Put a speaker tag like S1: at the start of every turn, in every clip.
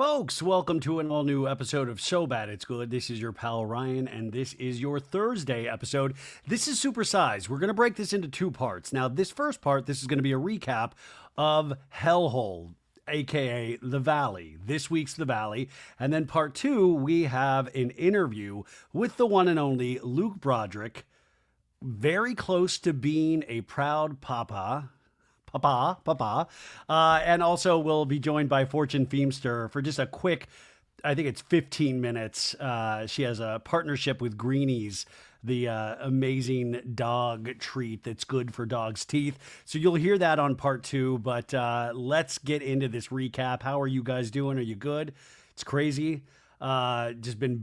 S1: Folks, welcome to an all-new episode of So Bad It's Good. This is your pal Ryan, and this is your Thursday episode. This is supersized. We're going to break this into two parts. Now, this first part, this is going to be a recap of Hellhole, aka The Valley. This week's The Valley. And then part two, we have an interview with the one and only Luke Broderick, very close to being a proud papa. And also we'll be joined by Fortune Feemster for just a quick, I think it's 15 minutes. She has a partnership with Greenies, the amazing dog treat that's good for dogs' teeth. So you'll hear that on part two, but let's get into this recap. How are you guys doing? Are you good? It's crazy. It's been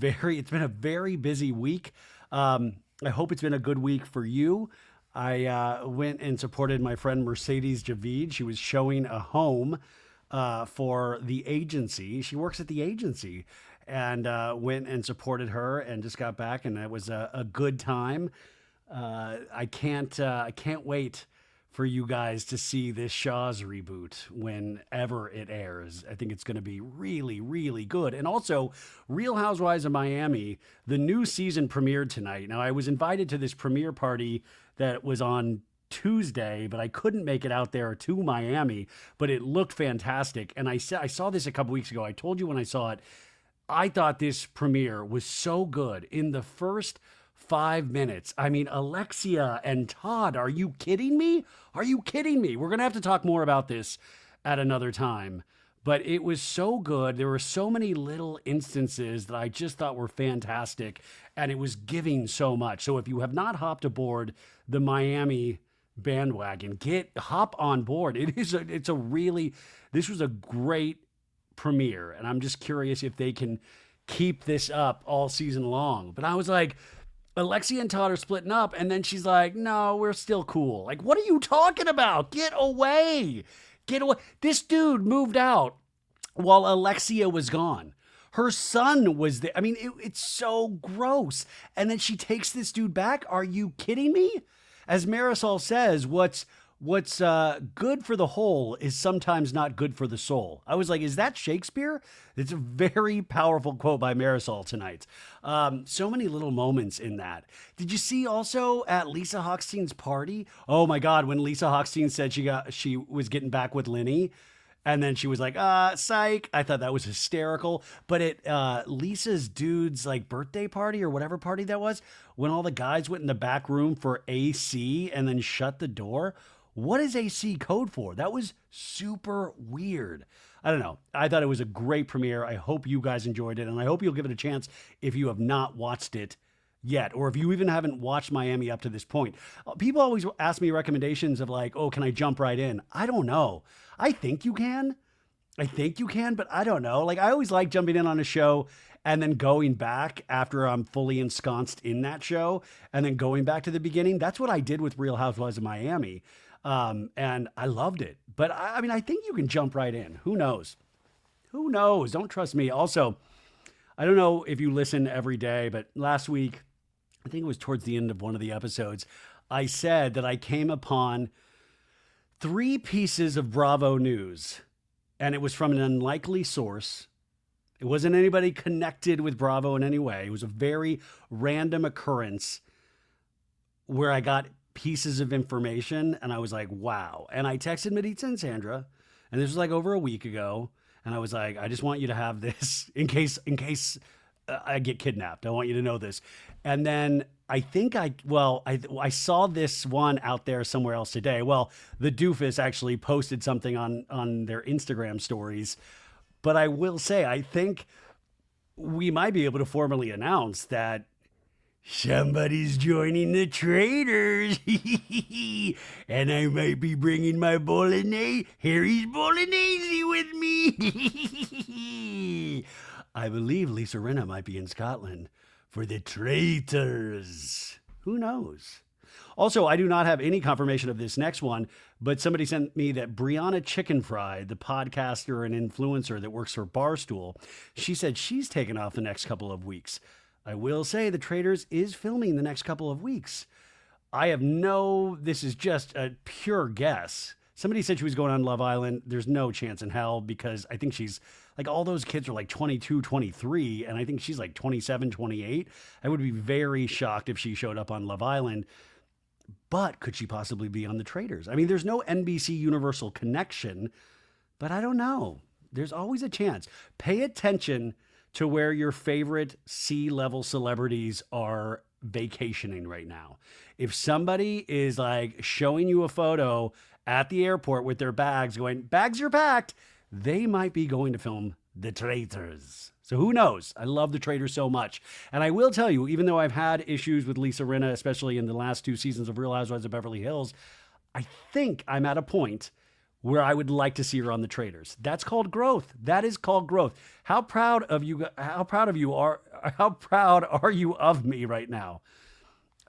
S1: a very busy week. I hope it's been a good week for you. I went and supported my friend Mercedes Javid. She was showing a home for the agency. She works at the agency, and went and supported her and just got back, and it was a good time. I can't wait for you guys to see this Shaw's reboot whenever it airs. I think it's going to be really, really good. And also, Real Housewives of Miami, the new season premiered tonight. Now, I was invited to this premiere party that was on Tuesday, but I couldn't make it out there to Miami, but it looked fantastic. And I saw this a couple weeks ago. I told you when I saw it, I thought this premiere was so good. In the first 5 minutes, I mean, Alexia and Todd, are you kidding me? Are you kidding me? We're going to have to talk more about this at another time. But it was so good. There were so many little instances that I just thought were fantastic, and it was giving so much. So if you have not hopped aboard the Miami bandwagon, hop on board. This was a great premiere, and I'm just curious if they can keep this up all season long. But I was like, Alexia and Todd are splitting up, and then she's like, no, we're still cool. Like, what are you talking about? Get away. Get away. This dude moved out while Alexia was gone. Her son was there. I mean, it's so gross. And then she takes this dude back. Are you kidding me? As Marisol says, what's good for the whole is sometimes not good for the soul. I was like, is that Shakespeare? It's a very powerful quote by Marisol tonight. So many little moments in that. Did you see also at Lisa Hochstein's party? Oh my God, when Lisa Hochstein said she was getting back with Lenny, and then she was like, psych. I thought that was hysterical. But at Lisa's dude's like birthday party or whatever party that was, when all the guys went in the back room for AC and then shut the door. What is AC code for? That was super weird. I don't know. I thought it was a great premiere. I hope you guys enjoyed it, and I hope you'll give it a chance if you have not watched it yet, or if you even haven't watched Miami up to this point. People always ask me recommendations of like, oh, can I jump right in? I don't know. I think you can, but I don't know. Like, I always like jumping in on a show and then going back after I'm fully ensconced in that show and then going back to the beginning. That's what I did with Real Housewives of Miami. And I loved it. But I mean, I think you can jump right in. Who knows? Who knows? Don't trust me. Also, I don't know if you listen every day, but last week, I think it was towards the end of one of the episodes, I said that I came upon 3 pieces of Bravo news, and it was from an unlikely source. It wasn't anybody connected with Bravo in any way. It was a very random occurrence where I got pieces of information, and I was like, wow. And I texted Maritza and Sandra, and this was like over a week ago, and I was like, I just want you to have this in case I get kidnapped. I want you to know this. And then I think I saw this one out there somewhere else today. Well, the doofus actually posted something on their Instagram stories. But I will say, I think we might be able to formally announce that somebody's joining the Traitors. And I might be bringing my Harry's Bolognese with me. I believe Lisa Rinna might be in Scotland for the Traitors. Who knows? Also, I do not have any confirmation of this next one, but somebody sent me that Brianna Chicken Fry, the podcaster and influencer that works for Barstool, she said she's taken off the next couple of weeks. I will say the Traitors is filming the next couple of weeks. This is just a pure guess. Somebody said she was going on Love Island. There's no chance in hell because I think she's Like all those kids are like 22, 23, and I think she's like 27, 28. I would be very shocked if she showed up on Love Island. But could she possibly be on the Traitors? I mean, there's no NBC Universal connection, but I don't know. There's always a chance. Pay attention to where your favorite C-level celebrities are vacationing right now. If somebody is like showing you a photo at the airport with their bags going, bags are packed, they might be going to film The Traitors. So who knows? I love The Traitors so much. And I will tell you, even though I've had issues with Lisa Rinna, especially in the last 2 seasons of Real Housewives of Beverly Hills, I think I'm at a point where I would like to see her on The Traitors. That's called growth. That is called growth. How proud are you of me right now?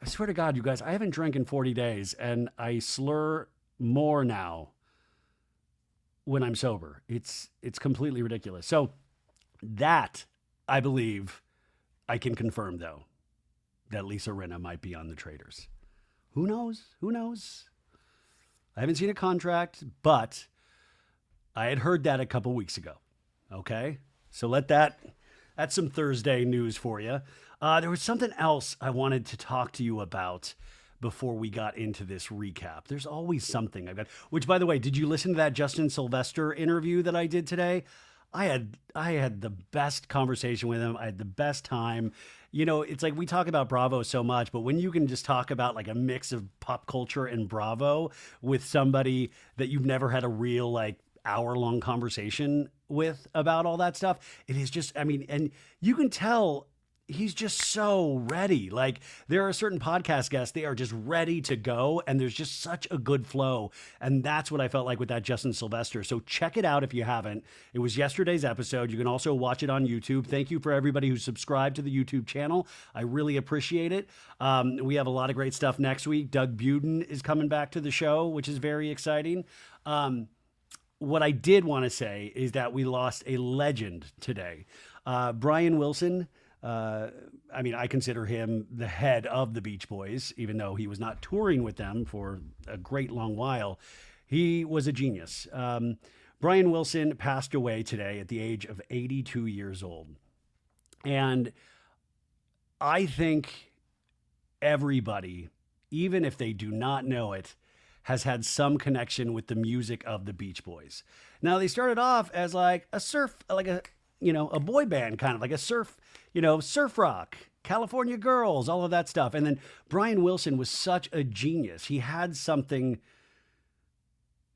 S1: I swear to God, you guys, I haven't drank in 40 days and I slur more now when I'm sober. It's completely ridiculous. So that, I believe, I can confirm though, that Lisa Rinna might be on The Traitors. Who knows? Who knows? I haven't seen a contract, but I had heard that a couple weeks ago. Okay? So that's some Thursday news for you. There was something else I wanted to talk to you about before we got into this recap. There's always something I've got, which by the way, did you listen to that Justin Sylvester interview that I did today? I had the best conversation with him. I had the best time. You know, it's like we talk about Bravo so much, but when you can just talk about like a mix of pop culture and Bravo with somebody that you've never had a real like hour-long conversation with about all that stuff, it is just, I mean, and you can tell he's just so ready. Like there are certain podcast guests, they are just ready to go. And there's just such a good flow. And that's what I felt like with that Justin Sylvester. So check it out if you haven't. It was yesterday's episode. You can also watch it on YouTube. Thank you for everybody who subscribed to the YouTube channel. I really appreciate it. We have a lot of great stuff next week. Doug Buden is coming back to the show, which is very exciting. What I did want to say is that we lost a legend today. Brian Wilson. I mean, I consider him the head of the Beach Boys, even though he was not touring with them for a great long while. He was a genius. Brian Wilson passed away today at the age of 82 years old. And I think everybody, even if they do not know it, has had some connection with the music of the Beach Boys. Now, they started off as like a boy band, kind of like a surf rock, California Girls, all of that stuff. And then Brian Wilson was such a genius. He had something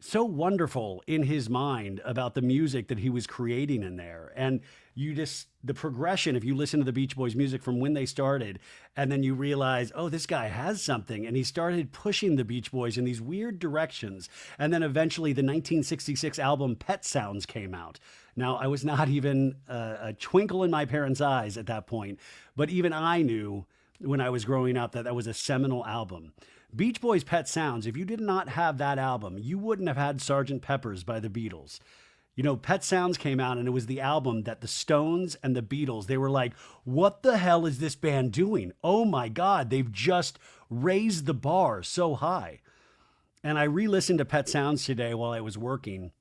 S1: so wonderful in his mind about the music that he was creating in there. And the progression, if you listen to the Beach Boys music from when they started, and then you realize, oh, this guy has something. And he started pushing the Beach Boys in these weird directions. And then eventually the 1966 album Pet Sounds came out. Now, I was not even a twinkle in my parents' eyes at that point, but even I knew when I was growing up that was a seminal album. Beach Boys' Pet Sounds, if you did not have that album, you wouldn't have had Sgt. Pepper's by the Beatles. You know, Pet Sounds came out and it was the album that the Stones and the Beatles, they were like, what the hell is this band doing? Oh my God, they've just raised the bar so high. And I re-listened to Pet Sounds today while I was working.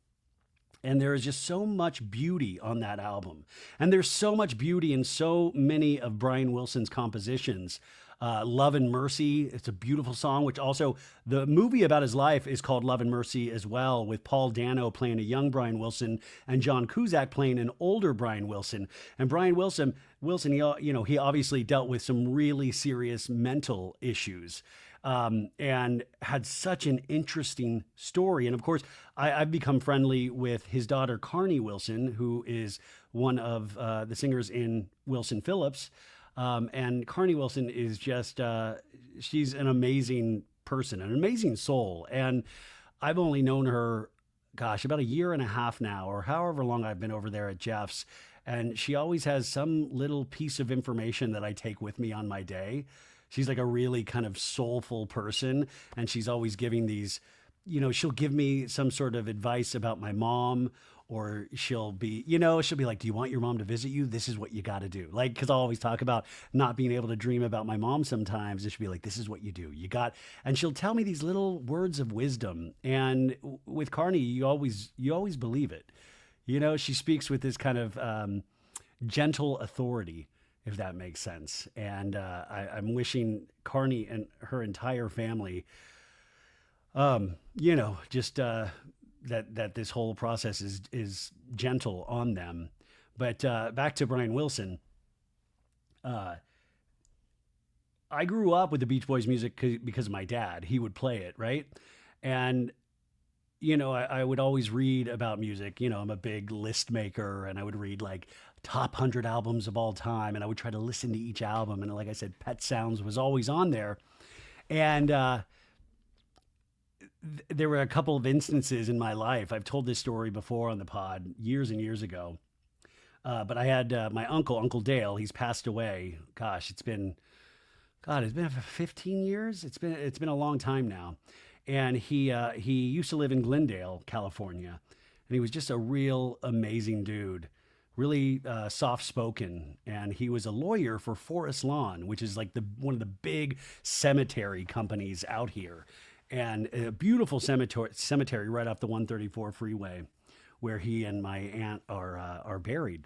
S1: And there is just so much beauty on that album. And there's so much beauty in so many of Brian Wilson's compositions. Love and Mercy, it's a beautiful song, which also, the movie about his life is called Love and Mercy as well, with Paul Dano playing a young Brian Wilson and John Cusack playing an older Brian Wilson. And Brian Wilson, he obviously dealt with some really serious mental issues. And had such an interesting story. And of course, I've become friendly with his daughter, Carney Wilson, who is one of the singers in Wilson Phillips. And Carney Wilson is just, she's an amazing person, an amazing soul. And I've only known her, about a year and a half now, or however long I've been over there at Jeff's. And she always has some little piece of information that I take with me on my day. She's like a really kind of soulful person. And she's always giving these, she'll give me some sort of advice about my mom, or she'll be like, do you want your mom to visit you? This is what you got to do. Like, cause I always talk about not being able to dream about my mom sometimes. It should be like, this is what you do. And she'll tell me these little words of wisdom. And with Carney, you always believe it. She speaks with this kind of gentle authority, if that makes sense. And I'm wishing Carney and her entire family, just that this whole process is gentle on them. But back to Brian Wilson. I grew up with the Beach Boys music because of my dad. He would play it, right? And I would always read about music. I'm a big list maker, and I would read like top 100 albums of all time, and I would try to listen to each album. And like I said, Pet Sounds was always on there. And there were a couple of instances in my life. I've told this story before on the pod years and years ago. But I had my Uncle Dale. He's passed away. Gosh, it's been 15 years. It's been a long time now. And he used to live in Glendale, California, and he was just a real amazing dude, really soft-spoken. And he was a lawyer for Forest Lawn, which is like one of the big cemetery companies out here, and a beautiful cemetery right off the 134 freeway, where he and my aunt are buried.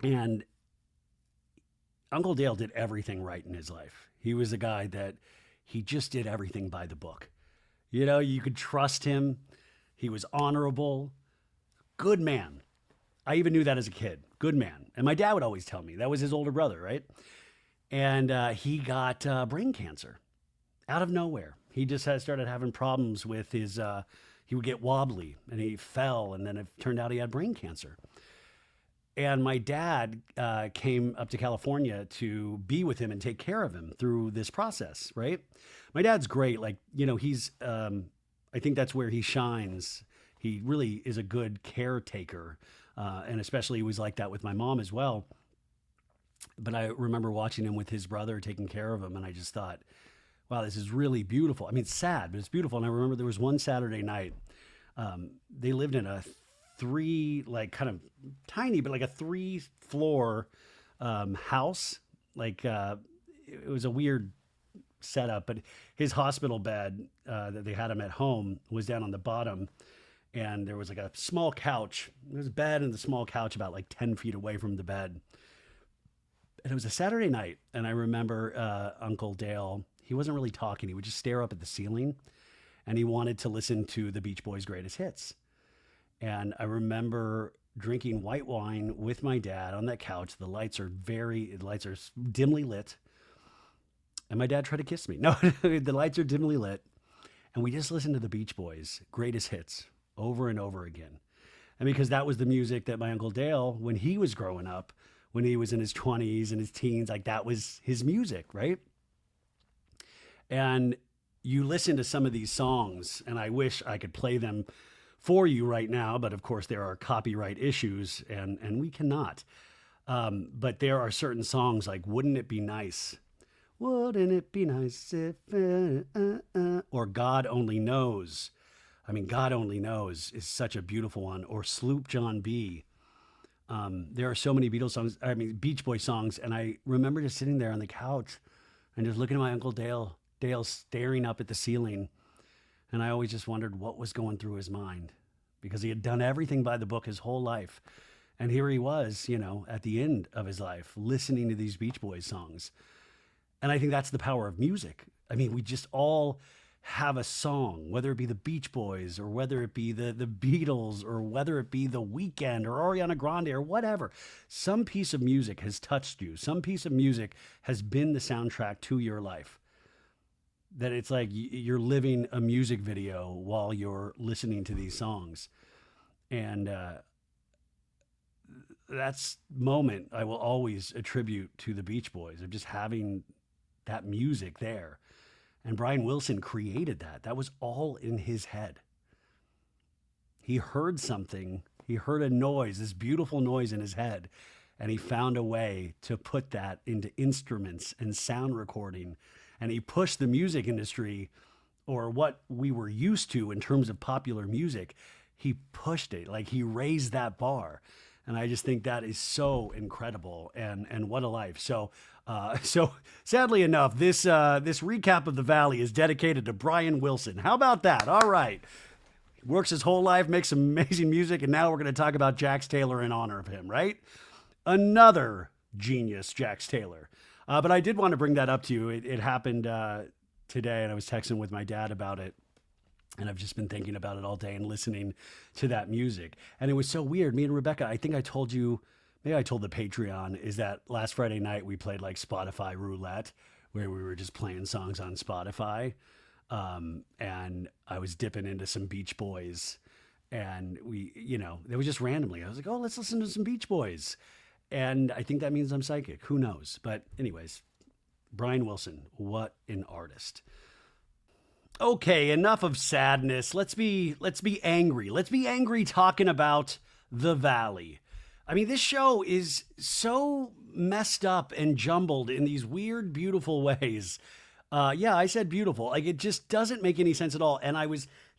S1: And Uncle Dale did everything right in his life. He was a guy that he just did everything by the book. You could trust him. He was honorable, good man. I even knew that as a kid, good man. And my dad would always tell me that was his older brother, right? And he got brain cancer out of nowhere. He just started having problems with his, he would get wobbly and he fell, and then it turned out he had brain cancer. And my dad came up to California to be with him and take care of him through this process, right? My dad's great. Like, he's, I think that's where he shines. He really is a good caretaker. And especially he was like that with my mom as well. But I remember watching him with his brother taking care of him. And I just thought, wow, this is really beautiful. I mean, it's sad, but it's beautiful. And I remember there was one Saturday night, they lived in a kind of tiny, but like a 3-floor house. Like it was a weird setup, but his hospital bed that they had him at home was down on the bottom, and there was like a small couch. There was a bed and the small couch about like 10 feet away from the bed. And it was a Saturday night, and I remember Uncle Dale, he wasn't really talking. He would just stare up at the ceiling, and he wanted to listen to the Beach Boys' greatest hits. And I remember drinking white wine with my dad on that couch. The lights are dimly lit. And my dad tried to kiss me. No, the lights are dimly lit. And we just listened to the Beach Boys' greatest hits over and over again. And because that was the music that my Uncle Dale, when he was growing up, when he was in his 20s and his teens, like that was his music, right? And you listen to some of these songs, and I wish I could play them for you right now, but of course there are copyright issues, and we cannot. But there are certain songs like "Wouldn't It Be Nice," "Wouldn't It Be Nice If," or "God Only Knows." I mean, "God Only Knows" is such a beautiful one. Or "Sloop John B." There are so many Beach Boy songs, and I remember just sitting there on the couch and just looking at my Uncle Dale staring up at the ceiling. And I always just wondered what was going through his mind, because he had done everything by the book his whole life. And here he was, at the end of his life, listening to these Beach Boys songs. And I think that's the power of music. I mean, we just all have a song, whether it be the Beach Boys or whether it be the Beatles or whether it be The Weeknd or Ariana Grande or whatever. Some piece of music has touched you. Some piece of music has been the soundtrack to your life. That it's like you're living a music video while you're listening to these songs. And that's moment I will always attribute to the Beach Boys, of just having that music there. And Brian Wilson created that. That was all in his head. He heard something. He heard a noise, this beautiful noise in his head. And he found a way to put that into instruments and sound recording. And he pushed the music industry, or what we were used to in terms of popular music. He pushed it, like he raised that bar. And I just think that is so incredible, and what a life. So sadly enough, this recap of the Valley is dedicated to Brian Wilson. How about that? All right. Works his whole life, makes some amazing music, and now we're going to talk about Jax Taylor in honor of him, right? Another genius, Jax Taylor. But I did want to bring that up to you. It happened today, and I was texting with my dad about it. And I've just been thinking about it all day and listening to that music. And it was so weird. Me and Rebecca, I think I told you, maybe I told the Patreon, is that last Friday night we played like Spotify roulette, where we were just playing songs on Spotify. And I was dipping into some Beach Boys. And they were just randomly. I was like, oh, let's listen to some Beach Boys. And I think that means I'm psychic. Who knows? But anyways, Brian Wilson, what an artist. Okay, enough of sadness. Let's be angry. Let's be angry talking about The Valley. I mean, this show is so messed up and jumbled in these weird, beautiful ways. Yeah, I said beautiful. Like, it just doesn't make any sense at all. And I've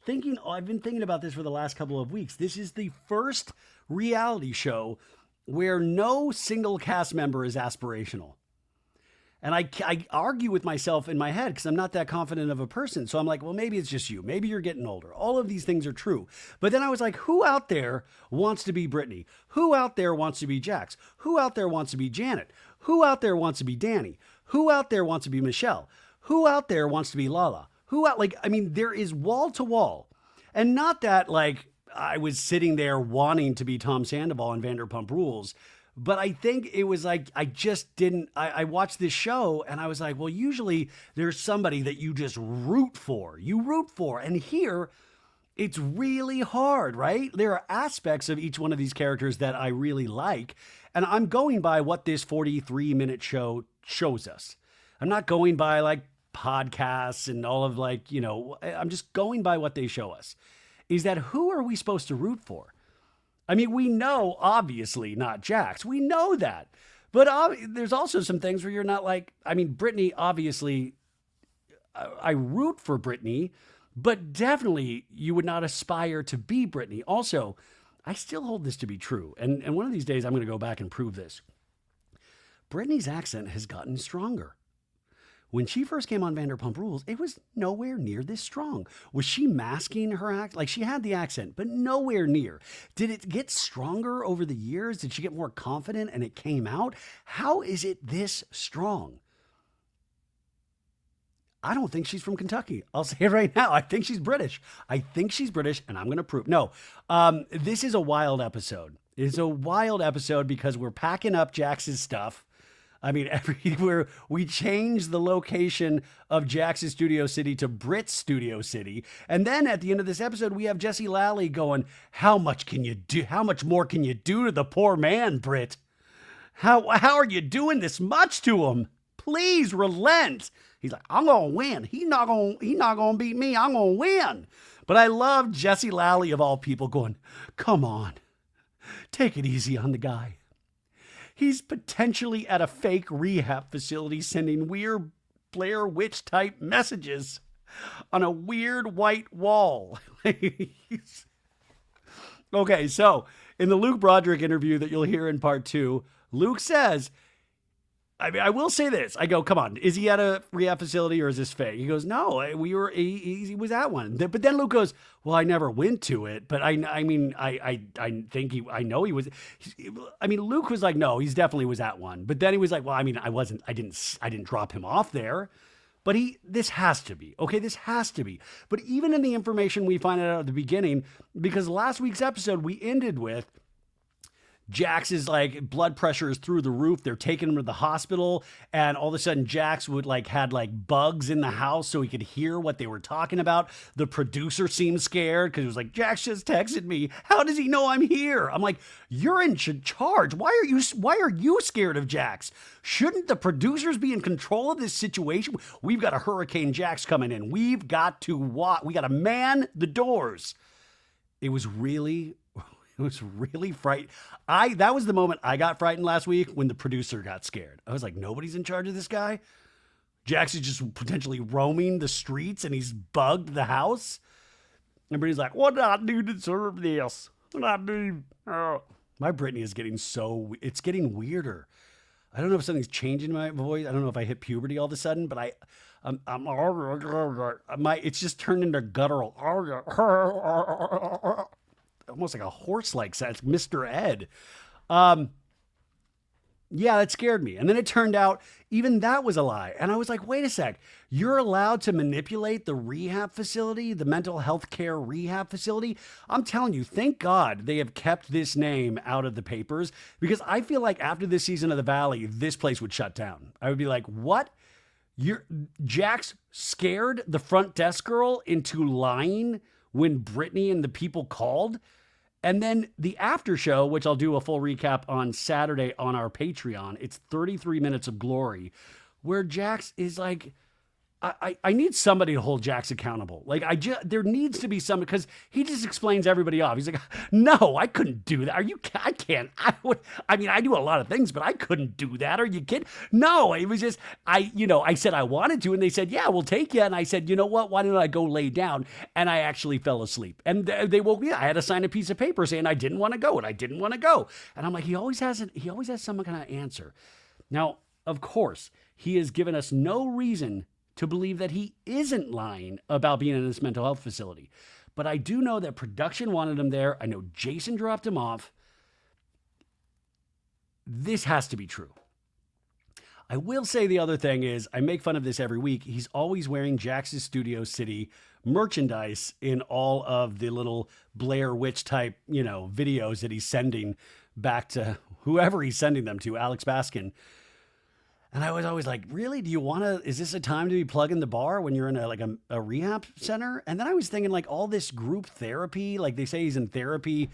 S1: been thinking about this for the last couple of weeks. This is the first reality show where no single cast member is aspirational. And I argue with myself in my head because I'm not that confident of a person. So I'm like, well, maybe it's just you. Maybe you're getting older. All of these things are true. But then I was like, who out there wants to be Brittany? Who out there wants to be Jax? Who out there wants to be Janet? Who out there wants to be Danny? Who out there wants to be Michelle? Who out there wants to be Lala? There is wall to wall. And not that like I was sitting there wanting to be Tom Sandoval in Vanderpump Rules. But I think it was like, I watched this show and I was like, well, usually there's somebody that you just root for. And here it's really hard, right? There are aspects of each one of these characters that I really like. And I'm going by what this 43-minute show shows us. I'm not going by like podcasts and all of I'm just going by what they show us. Is that who are we supposed to root for? I mean, we know, obviously, not Jax. We know that. But there's also some things where you're not like, Brittany, obviously, I root for Brittany, but definitely you would not aspire to be Brittany. Also, I still hold this to be true. And one of these days, I'm going to go back and prove this. Brittany's accent has gotten stronger. When she first came on Vanderpump Rules, it was nowhere near this strong. Was she masking her accent? Like, she had the accent, but nowhere near. Did it get stronger over the years? Did she get more confident and it came out? How is it this strong? I don't think she's from Kentucky. I'll say it right now. I think she's British. And I'm going to prove. No, this is a wild episode. It's a wild episode because we're packing up Jax's stuff. Everywhere we change the location of Jax's Studio City to Britt's Studio City. And then at the end of this episode, we have Jesse Lally going, how much can you do? How much more can you do to the poor man, Britt? How are you doing this much to him? Please relent. He's like, I'm going to win. He's not going to beat me. I'm going to win. But I love Jesse Lally of all people going, come on, take it easy on the guy. He's potentially at a fake rehab facility sending weird Blair Witch type messages on a weird white wall. Okay, so in the Luke Broderick interview that you'll hear in part 2, Luke says, I will say this. I go, come on, is he at a rehab facility or is this fake? He goes, no, he was at one. But then Luke goes, well, I never went to it, but I know he was. Luke was like, no, he's definitely was at one. But then he was like, well, I didn't drop him off there. But this has to be, okay? This has to be. But even in the information we find out at the beginning, because last week's episode we ended with, Jax's blood pressure is through the roof. They're taking him to the hospital, and all of a sudden Jax had bugs in the house so he could hear what they were talking about. The producer seemed scared because he was like, Jax just texted me. How does he know I'm here? I'm like, you're in charge. Why are you scared of Jax? Shouldn't the producers be in control of this situation? We've got a Hurricane Jax coming in. We've got to man the doors. It was really frightening. That was the moment I got frightened last week when the producer got scared. I was like, nobody's in charge of this guy? Jax is just potentially roaming the streets and he's bugged the house. Everybody's like, what did I do to deserve this? What did I do? Oh. My Brittany is it's getting weirder. I don't know if something's changing my voice. I don't know if I hit puberty all of a sudden, but it's just turned into guttural, almost like a horse-like sound. It's Mr. Ed. Yeah, that scared me. And then it turned out even that was a lie. And I was like, wait a sec. You're allowed to manipulate the rehab facility, the mental health care rehab facility. I'm telling you, thank God they have kept this name out of the papers, because I feel like after this season of The Valley, this place would shut down. I would be like, what? Jax scared the front desk girl into lying when Brittany and the people called? And then the after show, which I'll do a full recap on Saturday on our Patreon, it's 33 minutes of glory, where Jax is like, I need somebody to hold Jax accountable. Like, there needs to be somebody, because he just explains everybody off. He's like, no, I couldn't do that. I can't. I do a lot of things, but I couldn't do that. Are you kidding? No, it was just, I said I wanted to, and they said, yeah, we'll take you. And I said, you know what? Why don't I go lay down? And I actually fell asleep. And they woke me up. I had to sign a piece of paper saying I didn't want to go, and I didn't want to go. And I'm like, he always has some kind of answer. Now, of course, he has given us no reason to believe that he isn't lying about being in this mental health facility. But I do know that production wanted him there. I know Jason dropped him off. This has to be true. I will say the other thing is, I make fun of this every week. He's always wearing Jax's Studio City merchandise in all of the little Blair Witch type, videos that he's sending back to whoever he's sending them to, Alex Baskin. And I was always like, really? Is this a time to be plugging the bar when you're in a rehab center? And then I was thinking, like, all this group therapy, like they say he's in therapy.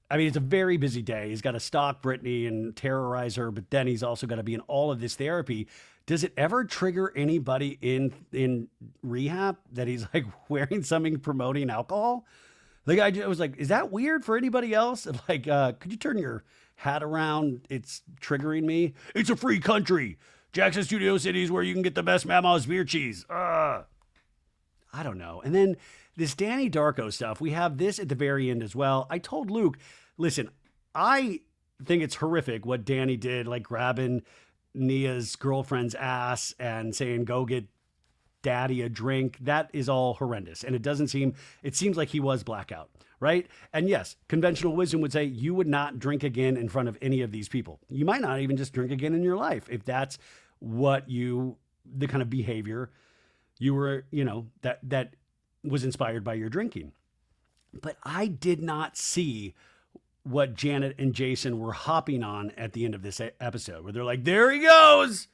S1: I mean, it's a very busy day. He's got to stalk Brittany and terrorize her, but then he's also got to be in all of this therapy. Does it ever trigger anybody in rehab that he's like wearing something promoting alcohol? Like, I was like, is that weird for anybody else? Like, could you turn your hat around? It's triggering me. It's a free country. Jackson Studio City is where you can get the best Mama's beer cheese. I don't know. And then this Danny Darko stuff, we have this at the very end as well. I told Luke, listen, I think it's horrific what Danny did, like grabbing Nia's girlfriend's ass and saying, go get daddy a drink. That is all horrendous. And it seems like he was blackout, right? And yes, conventional wisdom would say you would not drink again in front of any of these people. You might not even just drink again in your life if that's the kind of behavior you were, that was inspired by your drinking. But I did not see what Janet and Jason were hopping on at the end of this episode, where they're like, there he goes,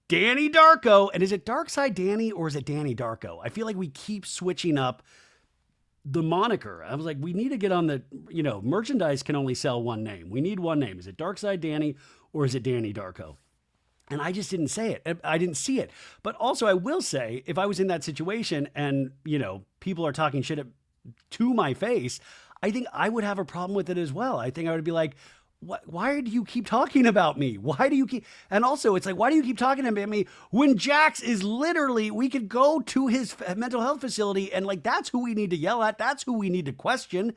S1: Danny Darko. And is it Dark Side Danny or is it Danny Darko? I feel like we keep switching up the moniker. I was like, we need to get on the, merchandise can only sell one name. We need one name. Is it Dark Side Danny or is it Danny Darko? And I just didn't say it. I didn't see it. But also I will say, if I was in that situation and, people are talking shit to my face, I think I would have a problem with it as well. I think I would be like, why do you keep talking about me? And also it's like, why do you keep talking about me when Jax is literally, we could go to his mental health facility and like, that's who we need to yell at. That's who we need to question.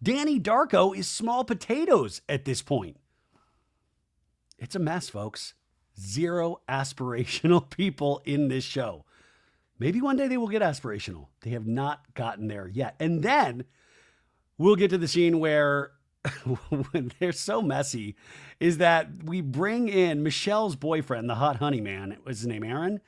S1: Danny Darko is small potatoes at this point. It's a mess, folks. Zero aspirational people in this show. Maybe one day they will get aspirational. They have not gotten there yet. And then we'll get to the scene where when they're so messy, is that we bring in Michelle's boyfriend, the hot honey man. Was his name Aaron?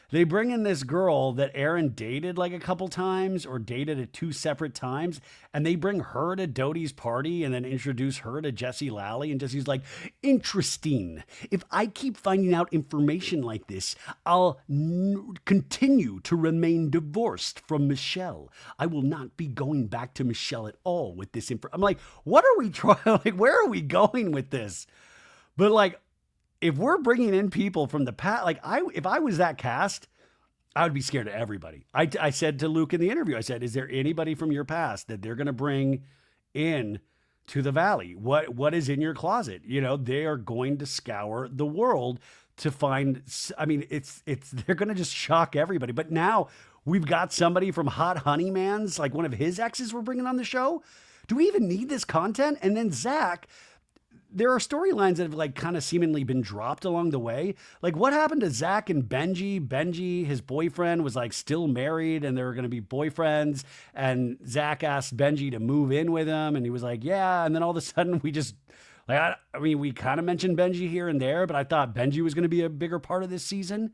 S1: They bring in this girl that Aaron dated like a couple times or dated at 2 separate times. And they bring her to Doute's party and then introduce her to Jesse Lally. And Jesse's like, interesting. If I keep finding out information like this, I'll continue to remain divorced from Michelle. I will not be going back to Michelle at all with this info. I'm like, what are we trying? Like, where are we going with this? But like, if we're bringing in people from the past, like if I was that cast, I would be scared of everybody. I said to Luke in the interview, I said, is there anybody from your past that they're going to bring in to the Valley? What is in your closet? They are going to scour the world to find, they're going to just shock everybody. But now we've got somebody from Hot Honey Man's, like one of his exes we're bringing on the show. Do we even need this content? And then Zach, there are storylines that have like kind of seemingly been dropped along the way. Like what happened to Zach and Benji? Benji, his boyfriend, was like still married and they were going to be boyfriends. And Zach asked Benji to move in with him. And he was like, yeah. And then all of a sudden we just like, I mean, we kind of mentioned Benji here and there, but I thought Benji was going to be a bigger part of this season.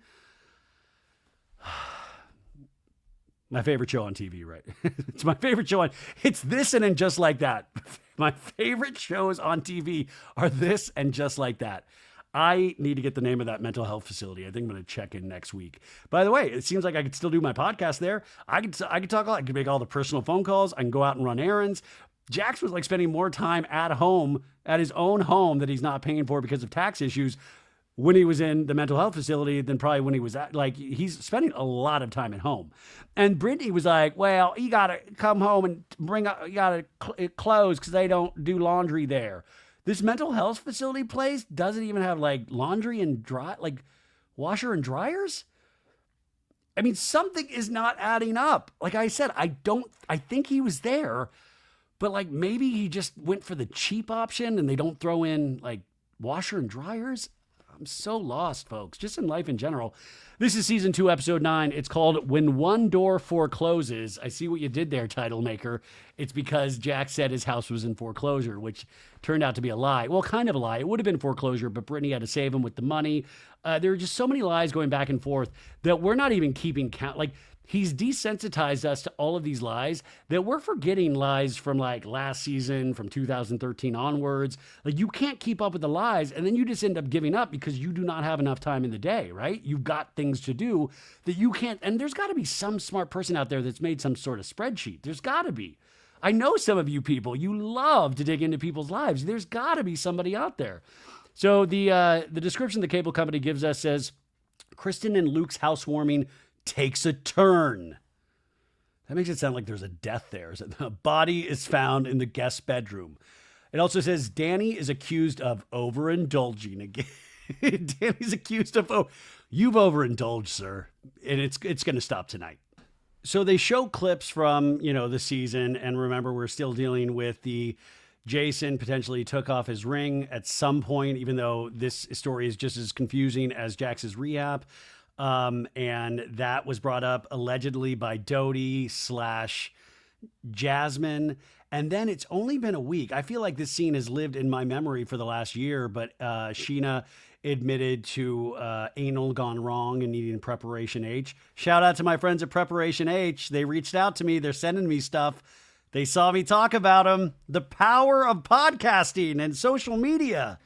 S1: My favorite show on TV, right? It's my favorite show it's this and Just Like That. My favorite shows on TV are this and Just Like That. I need to get the name of that mental health facility. I think I'm going to check in next week. By the way, it seems like I could still do my podcast there. I could talk. I could make all the personal phone calls. I can go out and run errands. Jax was like spending more time at home, at his own home that he's not paying for because of tax issues when he was in the mental health facility than probably when he was at, like, he's spending a lot of time at home. And Brittany was like, well, you got to come home and you got to clothes because they don't do laundry there. This mental health facility place doesn't even have like laundry and dry, like washer and dryers. I mean, something is not adding up. Like I said, I think he was there, but like maybe he just went for the cheap option and they don't throw in like washer and dryers. I'm so lost, folks, just in life in general. This is season 2, episode 9. It's called When One Door Forecloses. I see what you did there, title maker. It's because Jack said his house was in foreclosure, which turned out to be a lie. Well, kind of a lie. It would have been foreclosure, but Brittany had to save him with the money. There are just so many lies going back and forth that we're not even keeping count. Like, he's desensitized us to all of these lies that we're forgetting lies from like last season, from 2013 onwards. Like you can't keep up with the lies and then you just end up giving up because you do not have enough time in the day, right? You've got things to do that you can't. And there's got to be some smart person out there that's made some sort of spreadsheet. There's got to be. I know some of you people, you love to dig into people's lives. There's got to be somebody out there. So the description the cable company gives us says, Kristen and Luke's housewarming takes a turn. That makes it sound like there's a death there. The body is found in the guest bedroom. It also says Danny is accused of overindulging again. Danny's accused of, you've overindulged, sir. And it's going to stop tonight. So they show clips from, the season. And remember, we're still dealing with the Jason potentially took off his ring at some point, even though this story is just as confusing as Jax's rehab. And that was brought up allegedly by Doute / Jasmine. And then it's only been a week. I feel like this scene has lived in my memory for the last year, but Scheana admitted to anal gone wrong and needing Preparation H. Shout out to my friends at Preparation H. They reached out to me. They're sending me stuff. They saw me talk about them. The power of podcasting and social media.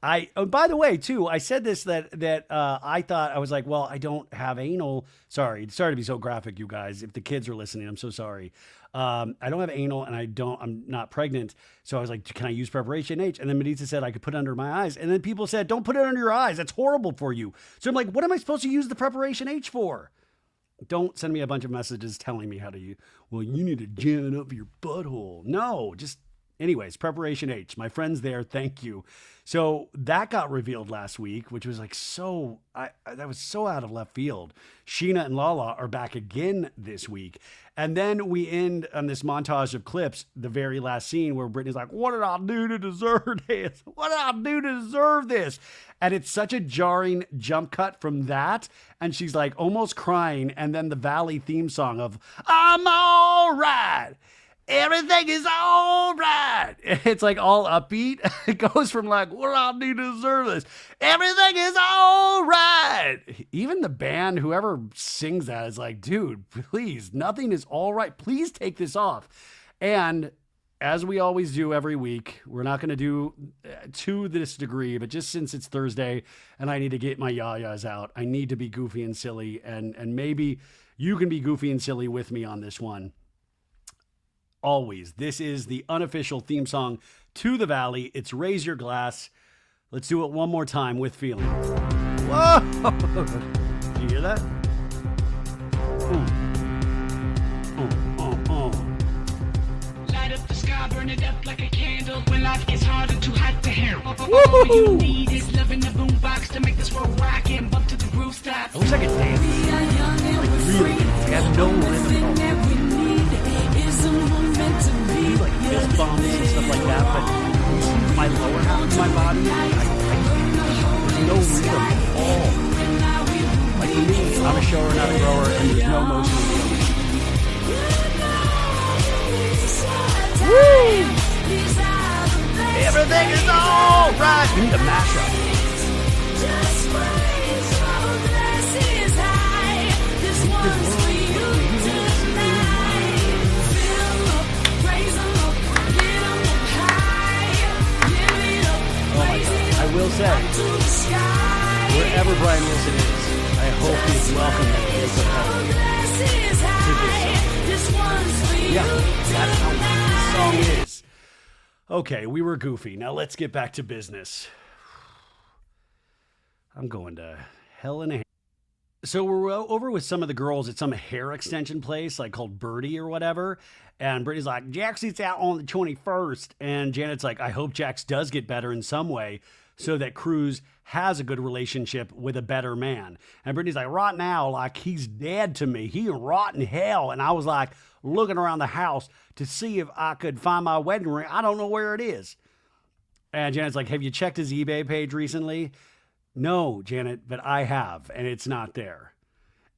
S1: By the way, too, I said this that I thought, I was like, well, I don't have anal. Sorry to be so graphic, you guys. If the kids are listening, I'm so sorry. I don't have anal and I'm not pregnant. So I was like, can I use Preparation H? And then Maritza said I could put it under my eyes. And then people said, don't put it under your eyes. That's horrible for you. So I'm like, what am I supposed to use the Preparation H for? Don't send me a bunch of messages telling me how to use, well, you need to jam it up your butthole. No, just anyways, Preparation H, my friends there. Thank you. So that got revealed last week, which was like that was so out of left field. Scheana and Lala are back again this week. And then we end on this montage of clips, the very last scene where Brittany's like, what did I do to deserve this? What did I do to deserve this? And it's such a jarring jump cut from that. And she's like almost crying. And then the Valley theme song of I'm all right. Everything is all right. It's like all upbeat. It goes from like, what do I do to deserve this? Everything is all right. Even the band, whoever sings that is like, dude, please, nothing is all right. Please take this off. And as we always do every week, we're not going to do to this degree, but just since it's Thursday and I need to get my yayas out, I need to be goofy and silly. And maybe you can be goofy and silly with me on this one. Always. This is the unofficial theme song to The Valley. It's Raise Your Glass. Let's do it one more time with feeling. Whoa! Do you hear that?
S2: Light up the sky, burn it up like a candle. When life gets harder, too hot to handle. All you need is love in the boombox to make this world rock and bump to the groove stop.
S1: I wish I could dance. Like really. I have no rhythm. Like fist bumps and stuff like that, but my lower half not a grower, and there's no motion in the ocean. Woo! Everything is all right. We need a mashup. I will say, wherever Brian Wilson is, I hope he's welcome to this song. Yeah, that's how this song is. Okay, we were goofy. Now let's get back to business. I'm going to hell in a hand. So we're over with some of the girls at some hair extension place, like called Birdie or whatever. And Brittany's like, Jax is out on the 21st. And Janet's like, I hope Jax does get better in some way so that Cruz has a good relationship with a better man. And Brittany's like, right now, like, he's dead to me. He rot in hell. And I was like, looking around the house to see if I could find my wedding ring. I don't know where it is. And Janet's like, have you checked his eBay page recently? No, Janet, but I have, and it's not there.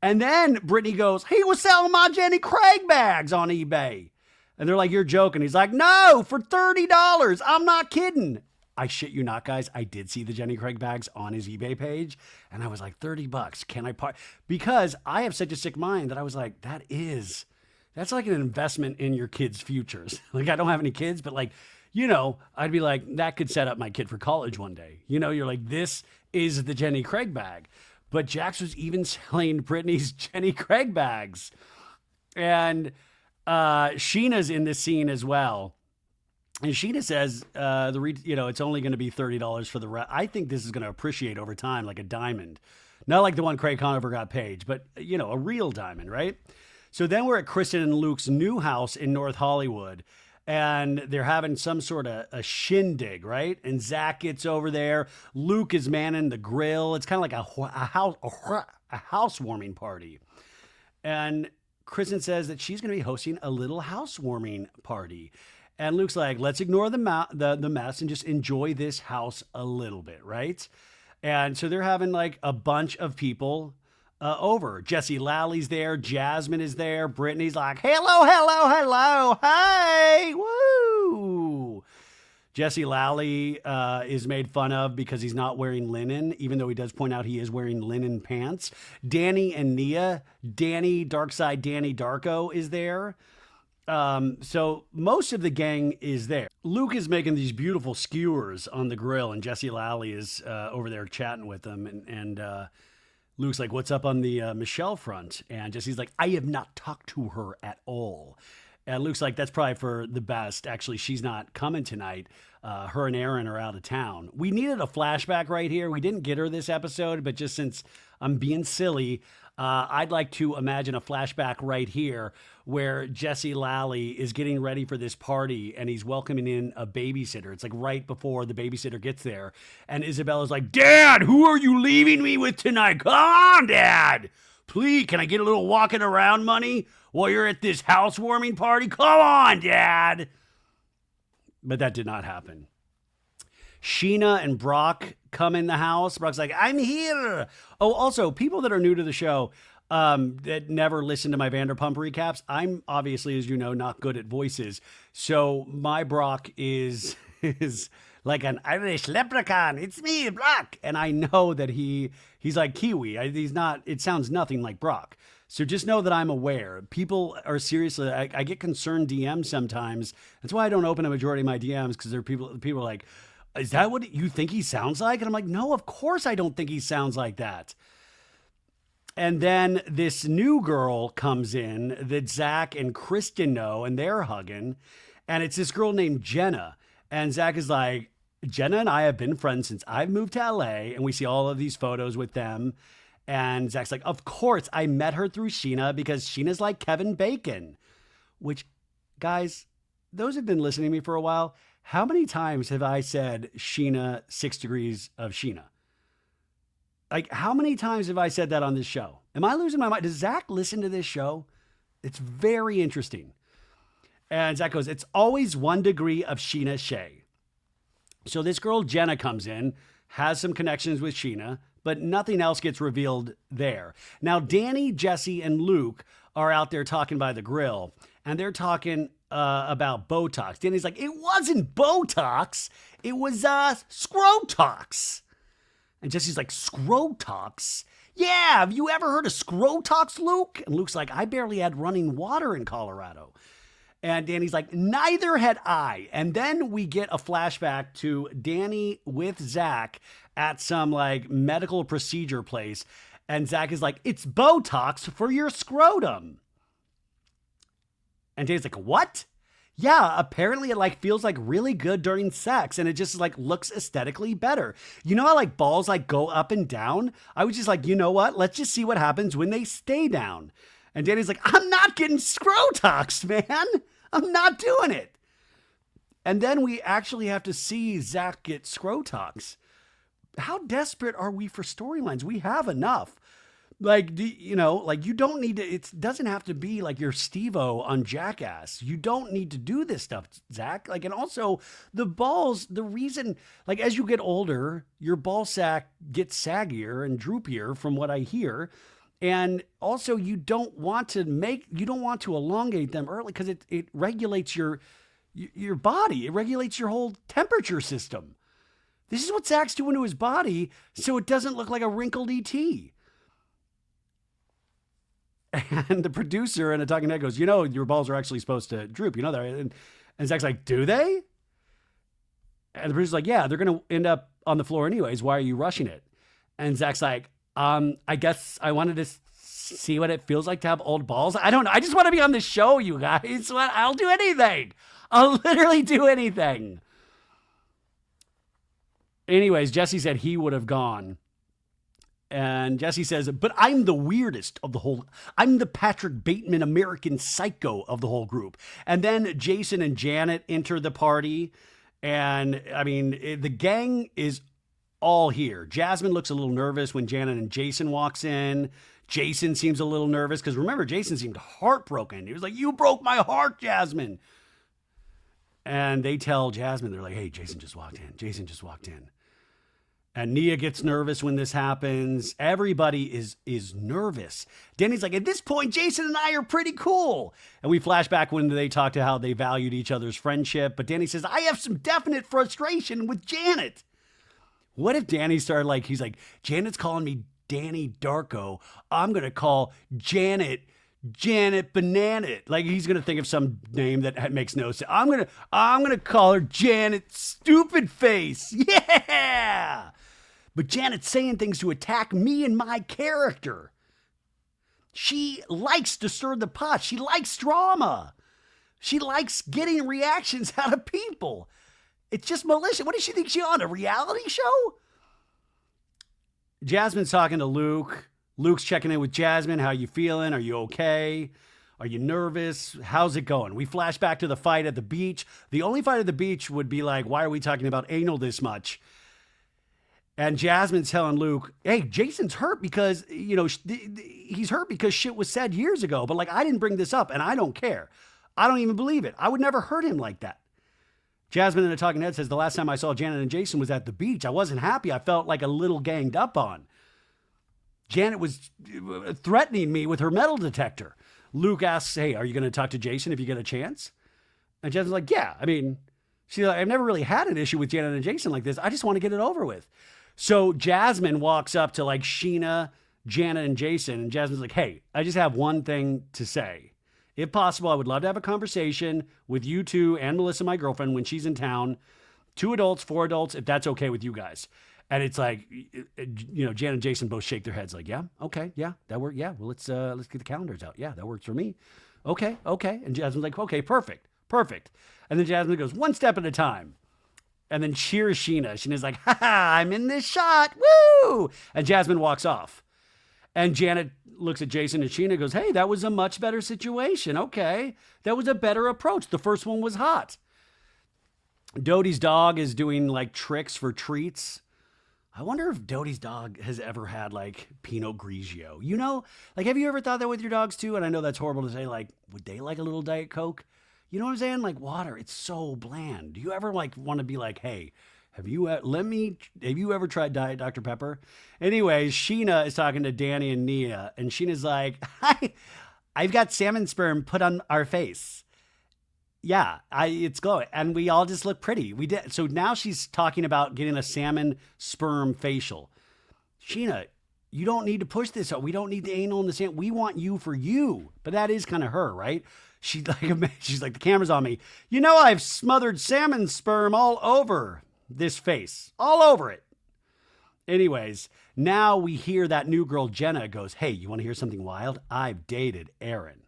S1: And then Brittany goes, he was selling my Jenny Craig bags on eBay. And they're like, you're joking. He's like, no, for $30. I'm not kidding. I shit you not, guys. I did see the Jenny Craig bags on his eBay page, and I was like, $30. Can I part? Because I have such a sick mind that I was like, that's like an investment in your kids' futures. Like, I don't have any kids, but like, you know, I'd be like, that could set up my kid for college one day. You know, you're like, this is the Jenny Craig bag. But Jax was even selling Brittany's Jenny Craig bags. And Scheana's in this scene as well. And Scheana says, it's only going to be $30 for the rest. I think this is going to appreciate over time like a diamond. Not like the one Craig Conover got Paige, but, you know, a real diamond, right? So then we're at Kristen and Luke's new house in North Hollywood. And they're having some sort of a shindig, right? And Zach gets over there. Luke is manning the grill. It's kind of like a housewarming party. And Kristen says that she's going to be hosting a little housewarming party. And Luke's like, let's ignore the mess and just enjoy this house a little bit, right? And so they're having like a bunch of people over. Jesse Lally's there. Jasmine is there. Brittany's like, hello. Hey, woo. Jesse Lally is made fun of because he's not wearing linen, even though he does point out he is wearing linen pants. Danny and Nia. Danny, Darkside Danny Darko is there. So most of the gang is there. Luke is making these beautiful skewers on the grill, and Jesse Lally is over there chatting with them. And Luke's like, what's up on the Michelle front? And Jesse's like, I have not talked to her at all. And Luke's like, that's probably for the best. Actually, she's not coming tonight. Her and Aaron are out of town. We needed a flashback right here. We didn't get her this episode, but just since I'm being silly, I'd like to imagine a flashback right here where Jesse Lally is getting ready for this party and he's welcoming in a babysitter. It's like right before the babysitter gets there. And Isabella's like, Dad, who are you leaving me with tonight? Come on, Dad. Please, can I get a little walking around money while you're at this housewarming party? Come on, Dad. But that did not happen. Scheana and Brock come in the house. Brock's like, I'm here. Oh, also, people that are new to the show that never listen to my Vanderpump recaps, I'm obviously, as you know, not good at voices. So my Brock is like an Irish leprechaun. It's me, Brock. And I know that he's like Kiwi. It sounds nothing like Brock. So just know that I'm aware. People are seriously, I get concerned DMs sometimes. That's why I don't open a majority of my DMs, because there are people are like, is that what you think he sounds like? And I'm like, no, of course I don't think he sounds like that. And then this new girl comes in that Zach and Kristen know, and they're hugging. And it's this girl named Jenna. And Zach is like, Jenna and I have been friends since I've moved to LA. And we see all of these photos with them. And Zach's like, of course, I met her through Scheana because Sheena's like Kevin Bacon. Which, guys, those have been listening to me for a while. How many times have I said Scheana, 6 Degrees of Scheana? Like, how many times have I said that on this show? Am I losing my mind? Does Zach listen to this show? It's very interesting. And Zach goes, it's always 1 degree of Scheana Shay. So this girl, Jenna, comes in, has some connections with Scheana, but nothing else gets revealed there. Now, Danny, Jesse, and Luke are out there talking by the grill, and they're talking about Botox. Danny's like, it wasn't Botox, it was Scrotox. And Jesse's like, Scrotox? Yeah, have you ever heard of Scrotox, Luke? And Luke's like, I barely had running water in Colorado. And Danny's like, neither had I. And then we get a flashback to Danny with Zach at some like medical procedure place. And Zach is like, it's Botox for your scrotum. And Danny's like, what? Yeah, apparently it like feels like really good during sex and it just like looks aesthetically better. You know how like balls like go up and down? I was just like, you know what? Let's just see what happens when they stay down. And Danny's like, I'm not getting Scrotox, man. I'm not doing it. And then we actually have to see Zach get Scrotox. How desperate are we for storylines? We have enough. Like, you know, like you don't need to, it doesn't have to be like your Steve-O on Jackass. You don't need to do this stuff, Zach. Like, and also the balls, the reason, like as you get older, your ball sack gets saggier and droopier from what I hear. And also you don't want to elongate them early because it regulates your body. It regulates your whole temperature system. This is what Zach's doing to his body so it doesn't look like a wrinkled ET. And the producer and a talking head goes, you know, your balls are actually supposed to droop. You know that, right? And Zach's like, do they? And the producer's like, yeah, they're going to end up on the floor anyways. Why are you rushing it? And Zach's like, I guess I wanted to see what it feels like to have old balls. I don't know. I just want to be on the show, you guys. I'll do anything. I'll literally do anything. Anyways, Jesse said he would have gone. And Jesse says, but I'm the weirdest of the whole. I'm the Patrick Bateman American Psycho of the whole group. And then Jason and Janet enter the party. And I mean, the gang is all here. Jasmine looks a little nervous when Janet and Jason walks in. Jason seems a little nervous because remember, Jason seemed heartbroken. He was like, you broke my heart, Jasmine. And they tell Jasmine, they're like, hey, Jason just walked in. Jason just walked in. And Nia gets nervous when this happens. Everybody is nervous. Danny's like, at this point, Jason and I are pretty cool. And we flash back when they talk to how they valued each other's friendship. But Danny says, I have some definite frustration with Janet. What if Danny started like, he's like, Janet's calling me Danny Darko. I'm going to call Janet Banana. Like he's going to think of some name that makes no sense. I'm going to call her Janet Stupid Face. Yeah. But Janet's saying things to attack me and my character. She likes to stir the pot. She likes drama. She likes getting reactions out of people. It's just malicious. What does she think she's on, a reality show? Jasmine's talking to Luke. Luke's checking in with Jasmine. How you feeling? Are you okay? Are you nervous? How's it going? We flash back to the fight at the beach. The only fight at the beach would be like, why are we talking about anal this much? And Jasmine's telling Luke, hey, Jason's hurt because, you know, he's hurt because shit was said years ago. But like, I didn't bring this up and I don't care. I don't even believe it. I would never hurt him like that. Jasmine in a talking head says, the last time I saw Janet and Jason was at the beach. I wasn't happy. I felt like a little ganged up on. Janet was threatening me with her metal detector. Luke asks, hey, are you going to talk to Jason if you get a chance? And Jasmine's like, yeah. I mean, she's like, I've never really had an issue with Janet and Jason like this. I just want to get it over with. So Jasmine walks up to like Scheana, Janet, and Jason. And Jasmine's like, hey, I just have one thing to say. If possible, I would love to have a conversation with you two and Melissa, my girlfriend, when she's in town. 2 adults, 4 adults, if that's okay with you guys. And it's like, you know, Janet and Jason both shake their heads like, yeah, okay, yeah, that works. Yeah, well, let's get the calendars out. Yeah, that works for me. Okay. And Jasmine's like, okay, perfect. And then Jasmine goes, one step at a time. And then cheers Scheana. Scheana's like, I'm in this shot. Woo! And Jasmine walks off. And Janet looks at Jason and Scheana and goes, hey, that was a much better situation. Okay. That was a better approach. The first one was hot. Doute's dog is doing like tricks for treats. I wonder if Doute's dog has ever had like Pinot Grigio. You know, like, have you ever thought that with your dogs too? And I know that's horrible to say, like, would they like a little Diet Coke? You know what I'm saying? Like water, it's so bland. Do you ever like want to be like, hey, Have you ever tried Diet Dr. Pepper? Anyways, Scheana is talking to Danny and Nia, and Sheena's like, "Hi, I've got salmon sperm put on our face. Yeah, it's glowing, and we all just look pretty. We did." So now she's talking about getting a salmon sperm facial. Scheana, you don't need to push this. We don't need the anal in the sand. We want you for you. But that is kind of her, right? She's like, the camera's on me. You know, I've smothered salmon sperm all over this face, all over it. Anyways, now we hear that new girl, Jenna, goes, "Hey, you want to hear something wild? I've dated Aaron.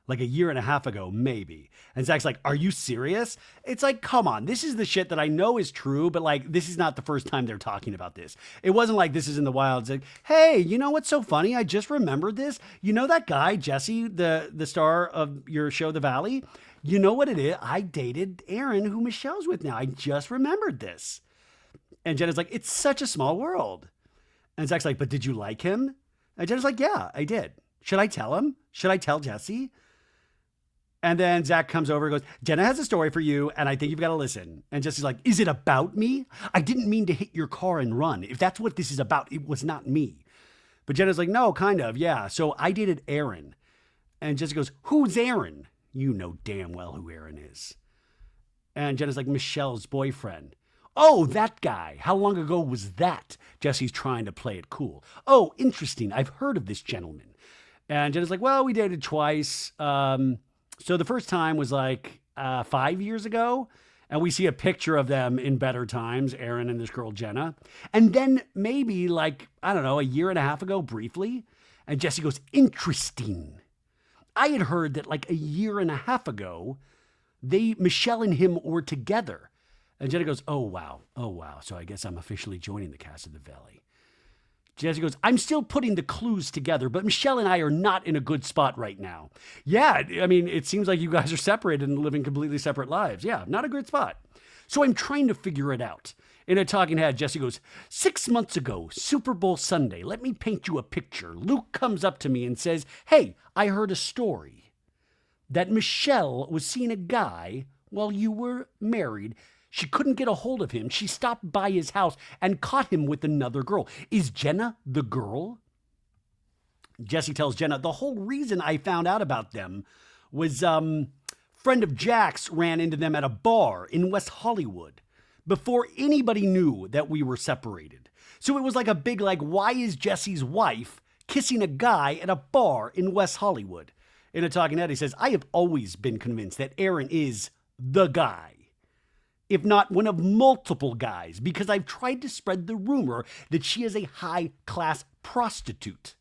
S1: Like a year and a half ago, maybe." And Zach's like, "Are you serious?" It's like, come on. This is the shit that I know is true, but like, this is not the first time they're talking about this. It wasn't like this is in the wild. It's like, "Hey, you know what's so funny? I just remembered this. You know that guy, Jesse, the star of your show, The Valley? You know what it is? I dated Aaron, who Michelle's with now. I just remembered this." And Jenna's like, "It's such a small world." And Zach's like, "But did you like him?" And Jenna's like, "Yeah, I did. Should I tell him? Should I tell Jesse?" And then Zach comes over and goes, "Jenna has a story for you, and I think you've got to listen." And Jesse's like, "Is it about me? I didn't mean to hit your car and run. If that's what this is about, it was not me." But Jenna's like, "No, kind of, yeah. So I dated Aaron." And Jesse goes, "Who's Aaron?" "You know damn well who Aaron is." And Jenna's like, "Michelle's boyfriend." "Oh, that guy. How long ago was that?" Jesse's trying to play it cool. "Oh, interesting. I've heard of this gentleman." And Jenna's like, "Well, we dated twice. So the first time was like 5 years ago, and we see a picture of them in better times, Aaron and this girl, Jenna. And then maybe like, I don't know, a year and a half ago, briefly." And Jesse goes, "Interesting. I had heard that like a year and a half ago, Michelle and him were together." And Jenna goes, "Oh, wow. So I guess I'm officially joining the cast of The Valley." Jesse goes, "I'm still putting the clues together, but Michelle and I are not in a good spot right now." "Yeah, I mean, it seems like you guys are separated and living completely separate lives. Yeah, not a good spot. So I'm trying to figure it out." In a talking head, Jesse goes, 6 months ago, Super Bowl Sunday, let me paint you a picture. Luke comes up to me and says, 'Hey, I heard a story that Michelle was seeing a guy while you were married. She couldn't get a hold of him. She stopped by his house and caught him with another girl. Is Jenna the girl?' Jesse tells Jenna, 'The whole reason I found out about them was friend of Jack's ran into them at a bar in West Hollywood before anybody knew that we were separated. So it was like a big, like, why is Jesse's wife kissing a guy at a bar in West Hollywood?' In a talking head, he says, 'I have always been convinced that Aaron is the guy, if not one of multiple guys, because I've tried to spread the rumor that she is a high-class prostitute.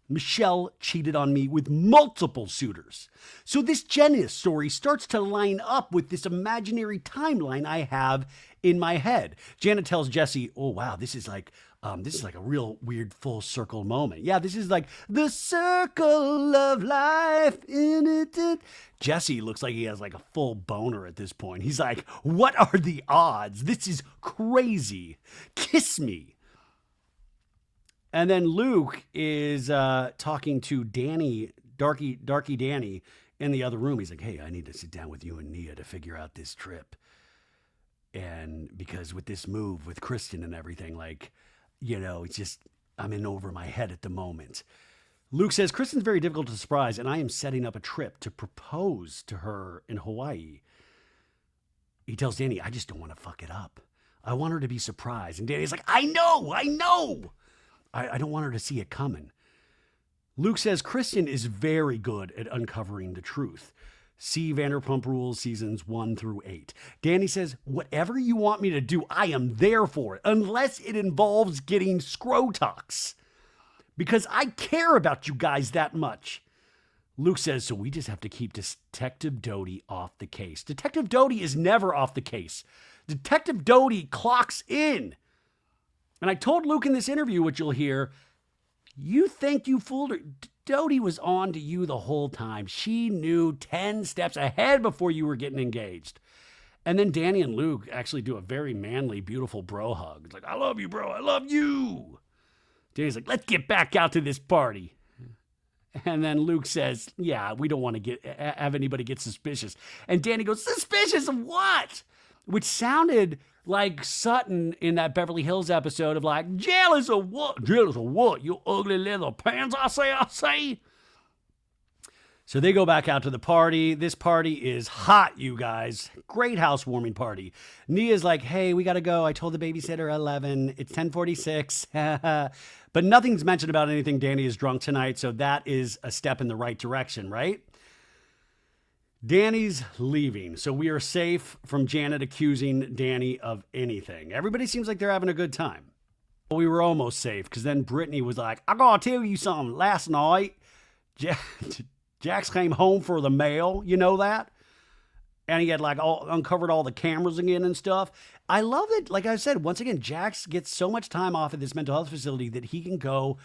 S1: Michelle cheated on me with multiple suitors. So this Jenna story starts to line up with this imaginary timeline I have in my head.' Jenna tells Jesse, 'Oh, wow, this is like a real weird full circle moment. Yeah, this is like the circle of life in it.' Jesse looks like he has like a full boner at this point. He's like, 'What are the odds? This is crazy. Kiss me.' And then Luke is talking to Danny, Darky Danny, in the other room. He's like, 'Hey, I need to sit down with you and Nia to figure out this trip. And because with this move with Kristen and everything, like, you know, it's just, I'm in over my head at the moment.' Luke says, 'Kristen's very difficult to surprise, and I am setting up a trip to propose to her in Hawaii.' He tells Danny, 'I just don't want to fuck it up. I want her to be surprised.' And Danny's like, I know. I don't want her to see it coming. Luke says, 'Kristen is very good at uncovering the truth. See Vanderpump Rules seasons 1 through 8. Danny says, 'Whatever you want me to do, I am there for it, unless it involves getting Scrotox, because I care about you guys that much.' Luke says, 'So we just have to keep Detective Doute off the case.' Detective Doute is never off the case. Detective Doute clocks in. And I told Luke in this interview, which you'll hear, you think you fooled her. Doute was on to you the whole time. She knew 10 steps ahead before you were getting engaged.' And then Danny and Luke actually do a very manly, beautiful bro hug. It's like, 'I love you, bro. I love you.' Danny's like, 'Let's get back out to this party.' And then Luke says, 'Yeah, we don't want to have anybody get suspicious.' And Danny goes, 'Suspicious of what?' Which sounded like Sutton in that Beverly Hills episode of like, jealous of what? Jealous of what? You ugly little pants, I say. So they go back out to the party. This party is hot, you guys. Great housewarming party. Nia's like, hey, we got to go. I told the babysitter 11. It's 10:46. But nothing's mentioned about anything. Danny is drunk tonight, so that is a step in the right direction, right? Danny's leaving, so we are safe from Janet accusing Danny of anything. Everybody seems like they're having a good time. But we were almost safe, because then Brittany was like, I gotta tell you something. Last night, Jax came home for the mail, you know that? And he had like uncovered all the cameras again and stuff. I love it. Like I said, once again, Jax gets so much time off at this mental health facility that he can go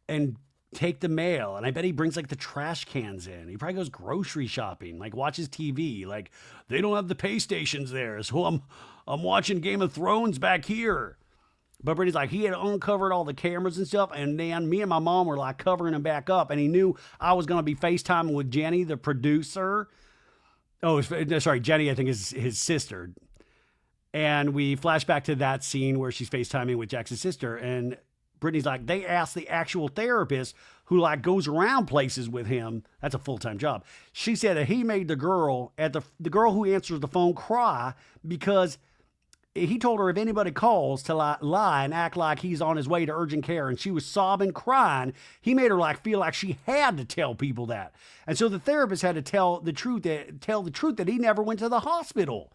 S1: and take the mail. And I bet he brings like the trash cans in. He probably goes grocery shopping, like watches TV. Like they don't have the pay stations there. So I'm watching Game of Thrones back here. But Brittany's like, he had uncovered all the cameras and stuff, and then me and my mom were like covering them back up, and he knew I was going to be FaceTiming with Jenny, the producer. Oh, sorry, Jenny, I think is his sister. And we flash back to that scene where she's FaceTiming with Jax's sister, and Brittany's like, they asked the actual therapist who like goes around places with him. That's a full-time job. She said that he made the girl who answers the phone cry because he told her if anybody calls to lie and act like he's on his way to urgent care, and she was sobbing, crying, he made her like feel like she had to tell people that. And so the therapist had to tell the truth that he never went to the hospital.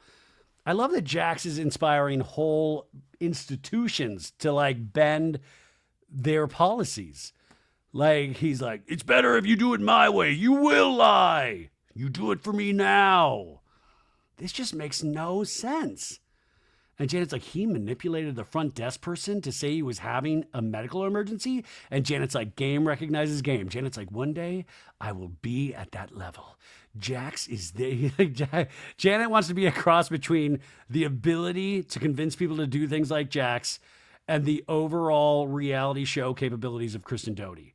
S1: I love that Jax is inspiring whole institutions to like bend their policies. Like he's like, it's better if you do it my way. You will lie. You do it for me now. This just makes no sense. And Janet's like, he manipulated the front desk person to say he was having a medical emergency. And Janet's like, game recognizes game. Janet's like, one day I will be at that level. Jax is there. Janet wants to be a cross between the ability to convince people to do things like Jax and the overall reality show capabilities of Kristen Doute.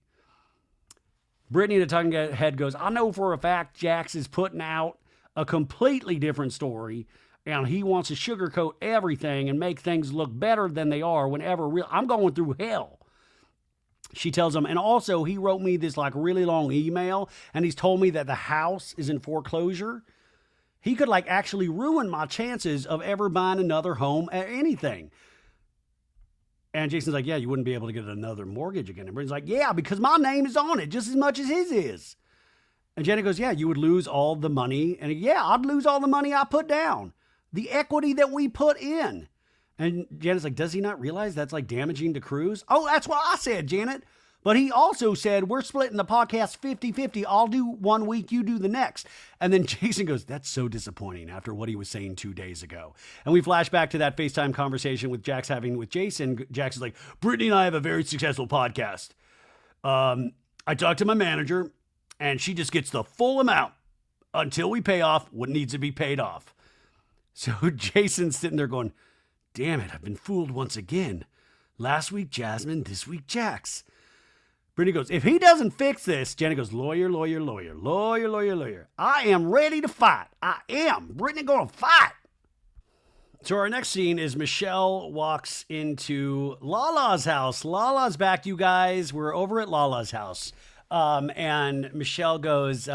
S1: Brittany, the talking head, goes, I know for a fact Jax is putting out a completely different story, and he wants to sugarcoat everything and make things look better than they are whenever I'm going through hell. She tells him, and also he wrote me this like really long email, and he's told me that the house is in foreclosure. He could like actually ruin my chances of ever buying another home or anything. And Jason's like, yeah, you wouldn't be able to get another mortgage again. And Brittany's like, yeah, because my name is on it just as much as his is. And Janet goes, yeah, you would lose all the money. And yeah, I'd lose all the money I put down. The equity that we put in. And Janet's like, does he not realize that's like damaging to Cruz? Oh, that's what I said, Janet. But he also said, we're splitting the podcast 50-50. I'll do 1 week, you do the next. And then Jason goes, that's so disappointing after what he was saying 2 days ago. And we flash back to that FaceTime conversation with Jax having with Jason. Jax is like, Brittany and I have a very successful podcast. I talked to my manager, and she just gets the full amount until we pay off what needs to be paid off. So Jason's sitting there going, damn it, I've been fooled once again. Last week, Jasmine, this week, Jax. Brittany goes, if he doesn't fix this, Jenny goes, lawyer. I am ready to fight. I am. Brittany going to fight. So our next scene is Michelle walks into Lala's house. Lala's back, you guys. We're over at Lala's house. And Michelle goes,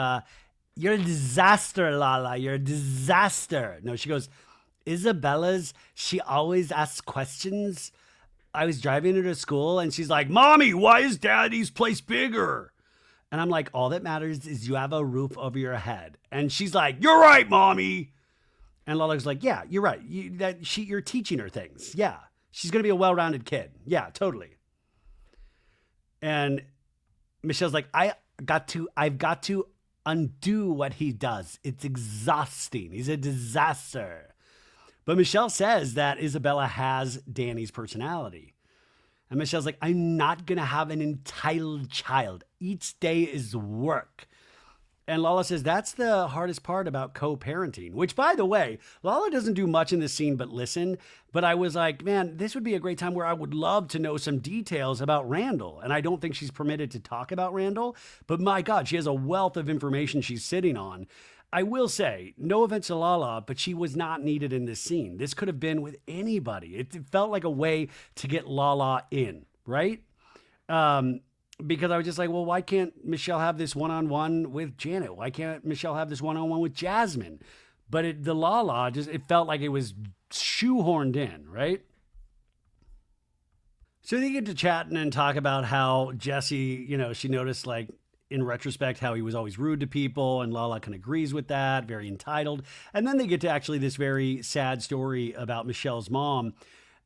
S1: you're a disaster, Lala. You're a disaster. No, she goes, Isabella's, she always asks questions. I was driving her to school and she's like, Mommy, why is Daddy's place bigger? And I'm like, all that matters is you have a roof over your head. And she's like, you're right, Mommy. And Lala's like, yeah, you're right. You're teaching her things. Yeah. She's going to be a well-rounded kid. Yeah, totally. And Michelle's like, I've got to undo what he does. It's exhausting. He's a disaster. But Michelle says that Isabella has Danny's personality. And Michelle's like, I'm not going to have an entitled child. Each day is work. And Lala says that's the hardest part about co-parenting, which, by the way, Lala doesn't do much in this scene but listen. But I was like, man, this would be a great time where I would love to know some details about Randall. And I don't think she's permitted to talk about Randall. But my God, she has a wealth of information she's sitting on. I will say, no offense to Lala, but she was not needed in this scene. This could have been with anybody. It felt like a way to get Lala in, right? Because I was just like, well, why can't Michelle have this one-on-one with Janet? Why can't Michelle have this one-on-one with Jasmine? But the Lala, it felt like it was shoehorned in, right? So they get to chatting and talk about how Jesse, she noticed, like, in retrospect, how he was always rude to people, and Lala kind of agrees with that, very entitled. And then they get to actually this very sad story about Michelle's mom,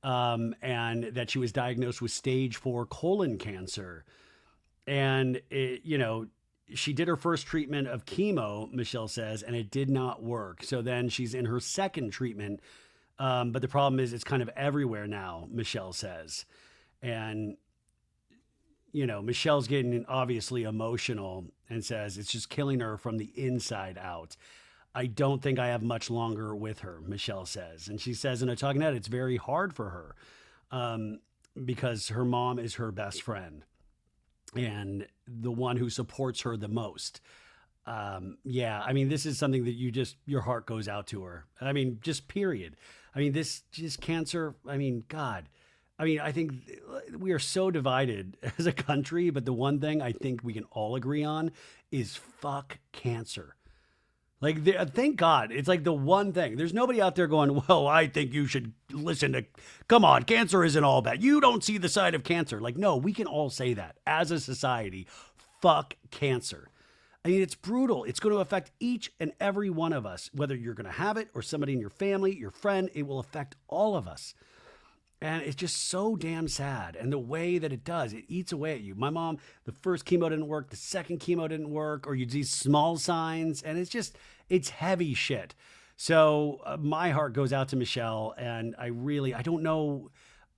S1: and that she was diagnosed with stage 4 colon cancer. And, she did her first treatment of chemo, Michelle says, and it did not work. So then she's in her second treatment. But the problem is it's kind of everywhere now, Michelle says. And, Michelle's getting obviously emotional and says it's just killing her from the inside out. I don't think I have much longer with her, Michelle says. And she says in a talking head, it's very hard for her because her mom is her best friend and the one who supports her the most. This is something that your heart goes out to her. Just period. This just cancer. God. I think we are so divided as a country, but the one thing I think we can all agree on is fuck cancer. Like, thank God. It's like the one thing. There's nobody out there going, well, I think you should listen to, come on, cancer isn't all bad. You don't see the side of cancer. Like, no, we can all say that as a society. Fuck cancer. It's brutal. It's going to affect each and every one of us, whether you're going to have it or somebody in your family, your friend. It will affect all of us. And it's just so damn sad. And the way that it does, it eats away at you. My mom, the first chemo didn't work. The second chemo didn't work. Or you'd see small signs. And it's heavy shit. So my heart goes out to Michelle. And I don't know.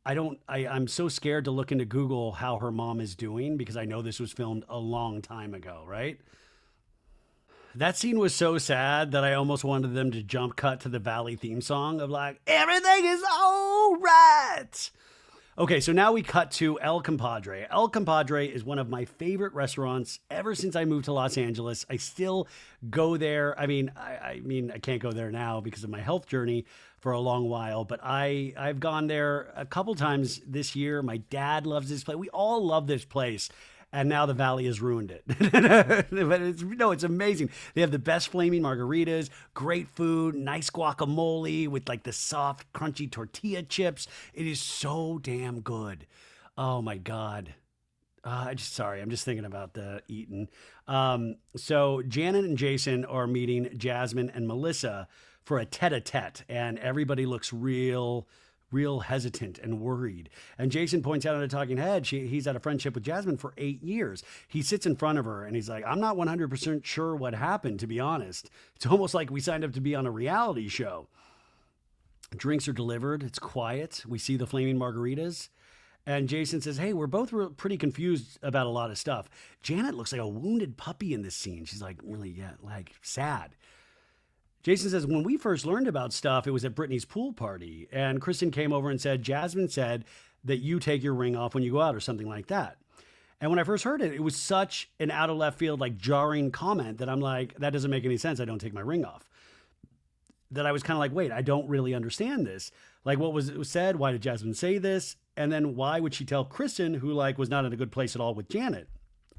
S1: I'm so scared to look into Google how her mom is doing because I know this was filmed a long time ago, right? That scene was so sad that I almost wanted them to jump cut to the Valley theme song of like, everything is all right. Okay, so now we cut to El Compadre. El Compadre is one of my favorite restaurants ever since I moved to Los Angeles. I still go there. I can't go there now because of my health journey for a long while, but I've gone there a couple times this year. My dad loves this place. We all love this place. And now the Valley has ruined it. But it's amazing. They have the best flaming margaritas, great food, nice guacamole with like the soft, crunchy tortilla chips. It is so damn good. Oh my God. I'm just thinking about the eating. So Janet and Jason are meeting Jasmine and Melissa for a tete-a-tete, and everybody looks real hesitant and worried. And Jason points out on a talking head, he's had a friendship with Jasmine for 8 years. He sits in front of her and he's like, I'm not 100% sure what happened, to be honest. It's almost like we signed up to be on a reality show. Drinks are delivered. It's quiet. We see the flaming margaritas. And Jason says, hey, we're both pretty confused about a lot of stuff. Janet looks like a wounded puppy in this scene. She's like, really, sad. Jason says, when we first learned about stuff, it was at Brittany's pool party. And Kristen came over and said, Jasmine said that you take your ring off when you go out or something like that. And when I first heard it, it was such an out of left field, like jarring comment that I'm like, that doesn't make any sense. I don't take my ring off. That I was kind of like, wait, I don't really understand this. Like, what was said? Why did Jasmine say this? And then why would she tell Kristen, who like was not in a good place at all with Janet?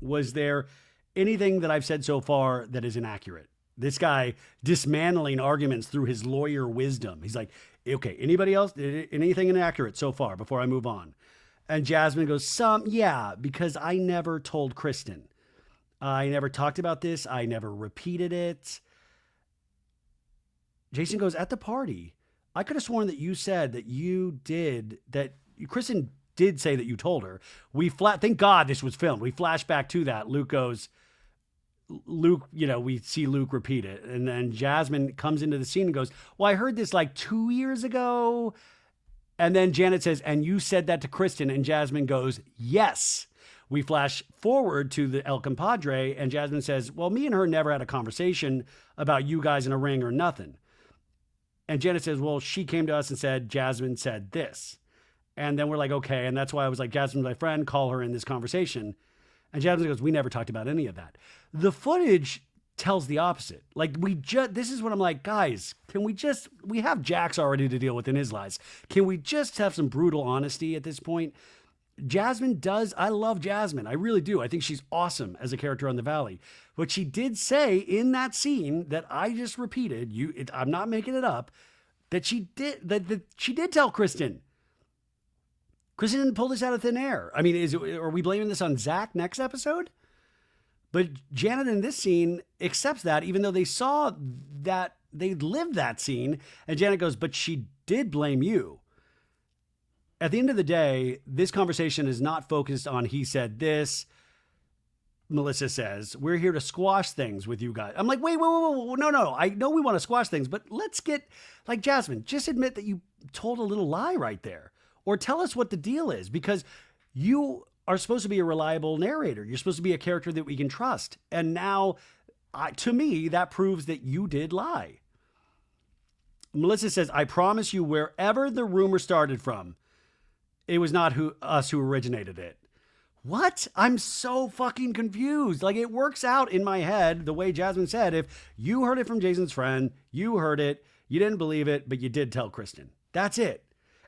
S1: Was there anything that I've said so far that is inaccurate? This guy dismantling arguments through his lawyer wisdom. He's like, okay, anybody else? Anything inaccurate so far before I move on? And Jasmine goes, yeah, because I never told Kristen. I never talked about this. I never repeated it. Jason goes, at the party, I could have sworn that you said that Kristen did say that you told her. Thank God this was filmed. We flash back to that. We see Luke repeat it. And then Jasmine comes into the scene and goes, well, I heard this like 2 years ago. And then Janet says, and you said that to Kristen. And Jasmine goes, yes. We flash forward to the El Compadre and Jasmine says, well, me and her never had a conversation about you guys in a ring or nothing. And Janet says, well, she came to us and said, Jasmine said this. And then we're like, okay. And that's why I was like, Jasmine's my friend, call her in this conversation. And Jasmine goes, we never talked about any of that. The footage tells the opposite. Like this is what I'm like, guys, we have Jax already to deal with in his lies. Can we just have some brutal honesty at this point? I love Jasmine. I really do. I think she's awesome as a character on The Valley. But she did say in that scene that I just repeated, I'm not making it up, that she did tell Kristen. Kristen didn't pull this out of thin air. I mean, are we blaming this on Zach next episode? But Janet in this scene accepts that, even though they saw that they lived that scene. And Janet goes, but she did blame you. At the end of the day, this conversation is not focused on he said this. Melissa says, we're here to squash things with you guys. I'm like, wait, no. I know we want to squash things, but let's get, like, Jasmine, just admit that you told a little lie right there. Or tell us what the deal is, because you are supposed to be a reliable narrator. You're supposed to be a character that we can trust. And now, to me, that proves that you did lie. Melissa says, I promise you, wherever the rumor started from, it was not us who originated it. What? I'm so fucking confused. Like, it works out in my head the way Jasmine said. If you heard it from Jason's friend, you heard it, you didn't believe it, but you did tell Kristen. That's it.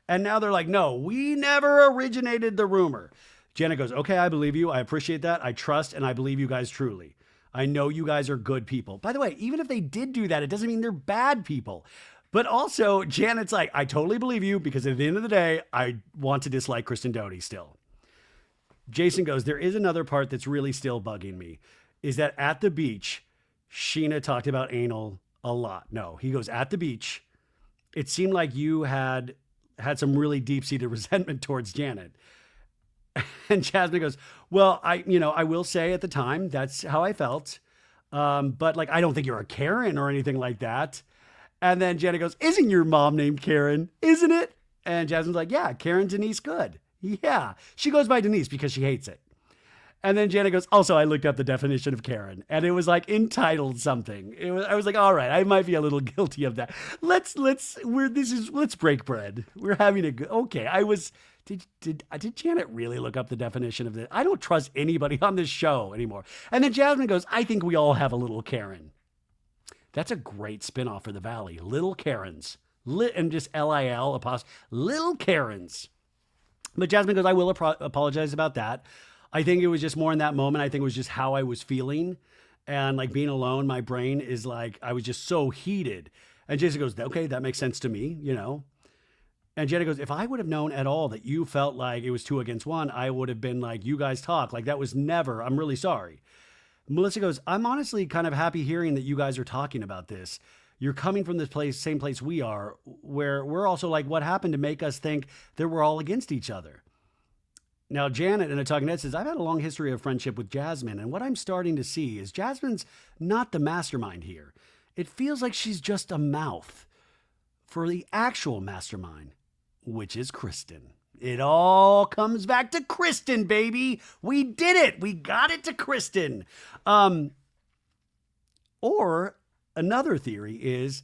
S1: And now they're like, no, we never originated the rumor. Jenna goes, okay, I believe you. I appreciate that. I trust and I believe you guys truly. I know you guys are good people. By the way, even if they did do that, it doesn't mean they're bad people. But also, Janet's like, I totally believe you, because at the end of the day, I want to dislike Kristen Doute still. Jason goes, there is another part that's really still bugging me, is that at the beach, Scheana talked about anal a lot. No, he goes, at the beach, it seemed like you had some really deep-seated resentment towards Janet. And Jasmine goes, well, I will say at the time, that's how I felt. But like, I don't think you're a Karen or anything like that. And then Janet goes, isn't your mom named Karen? Isn't it? And Jasmine's like, yeah, Karen Denise Good. Yeah. She goes by Denise because she hates it. And then Janet goes, also, I looked up the definition of Karen, and it was like entitled something. I was like, all right, I might be a little guilty of that. Let's break bread. We're having okay. Did Janet really look up the definition of this? I don't trust anybody on this show anymore. And then Jasmine goes, I think we all have a little Karen. That's a great spinoff for The Valley. Little Karens. And just Lil Little Karens. But Jasmine goes, I will apologize about that. I think it was just more in that moment. I think it was just how I was feeling. And like being alone, my brain is like, I was just so heated. And Jason goes, okay, that makes sense to me, you know. And Jenna goes, if I would have known at all that you felt like it was 2 against 1, I would have been like, you guys talk. Like that was never, I'm really sorry. Melissa goes, I'm honestly kind of happy hearing that you guys are talking about this. You're coming from this place, same place we are, where we're also like, what happened to make us think that we're all against each other? Now, Janet in a Talking Head says, I've had a long history of friendship with Jasmine, and what I'm starting to see is Jasmine's not the mastermind here. It feels like she's just a mouth for the actual mastermind, which is Kristen. It all comes back to Kristen, baby. We did it. We got it to Kristen. Or another theory is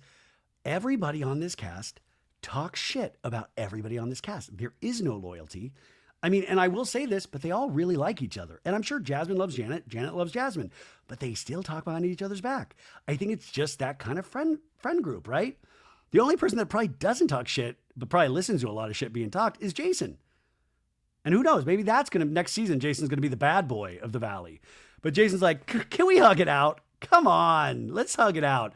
S1: everybody on this cast talks shit about everybody on this cast. There is no loyalty. I mean, and I will say this, but they all really like each other. And I'm sure Jasmine loves Janet. Janet loves Jasmine. But they still talk behind each other's back. I think it's just that kind of friend group, right? The only person that probably doesn't talk shit, but probably listens to a lot of shit being talked, is Jason. And who knows? Maybe next season, Jason's going to be the bad boy of the Valley. But Jason's like, can we hug it out? Come on, let's hug it out.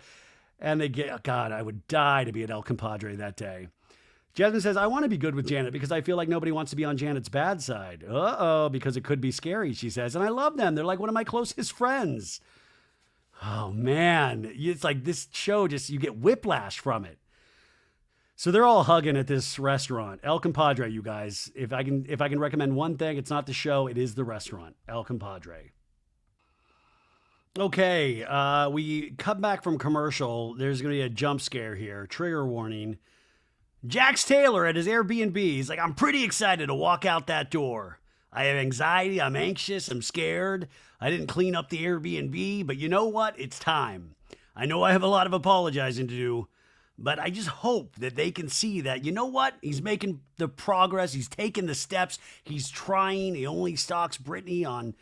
S1: And they get, God, I would die to be at El Compadre that day. Jasmine says, I want to be good with Janet because I feel like nobody wants to be on Janet's bad side. Because it could be scary, she says. And I love them. They're like one of my closest friends. Oh, man. It's like this show just, you get whiplash from it. So they're all hugging at this restaurant. El Compadre, you guys. If I can recommend one thing, it's not the show, it is the restaurant. El Compadre. Okay, we cut back from commercial. There's going to be a jump scare here. Trigger warning. Jax Taylor at his Airbnb. He's like, I'm pretty excited to walk out that door. I have anxiety. I'm anxious. I'm scared. I didn't clean up the Airbnb, but you know what? It's time. I know I have a lot of apologizing to do, but I just hope that they can see that, you know what? He's making the progress. He's taking the steps. He's trying. He only stalks Brittany on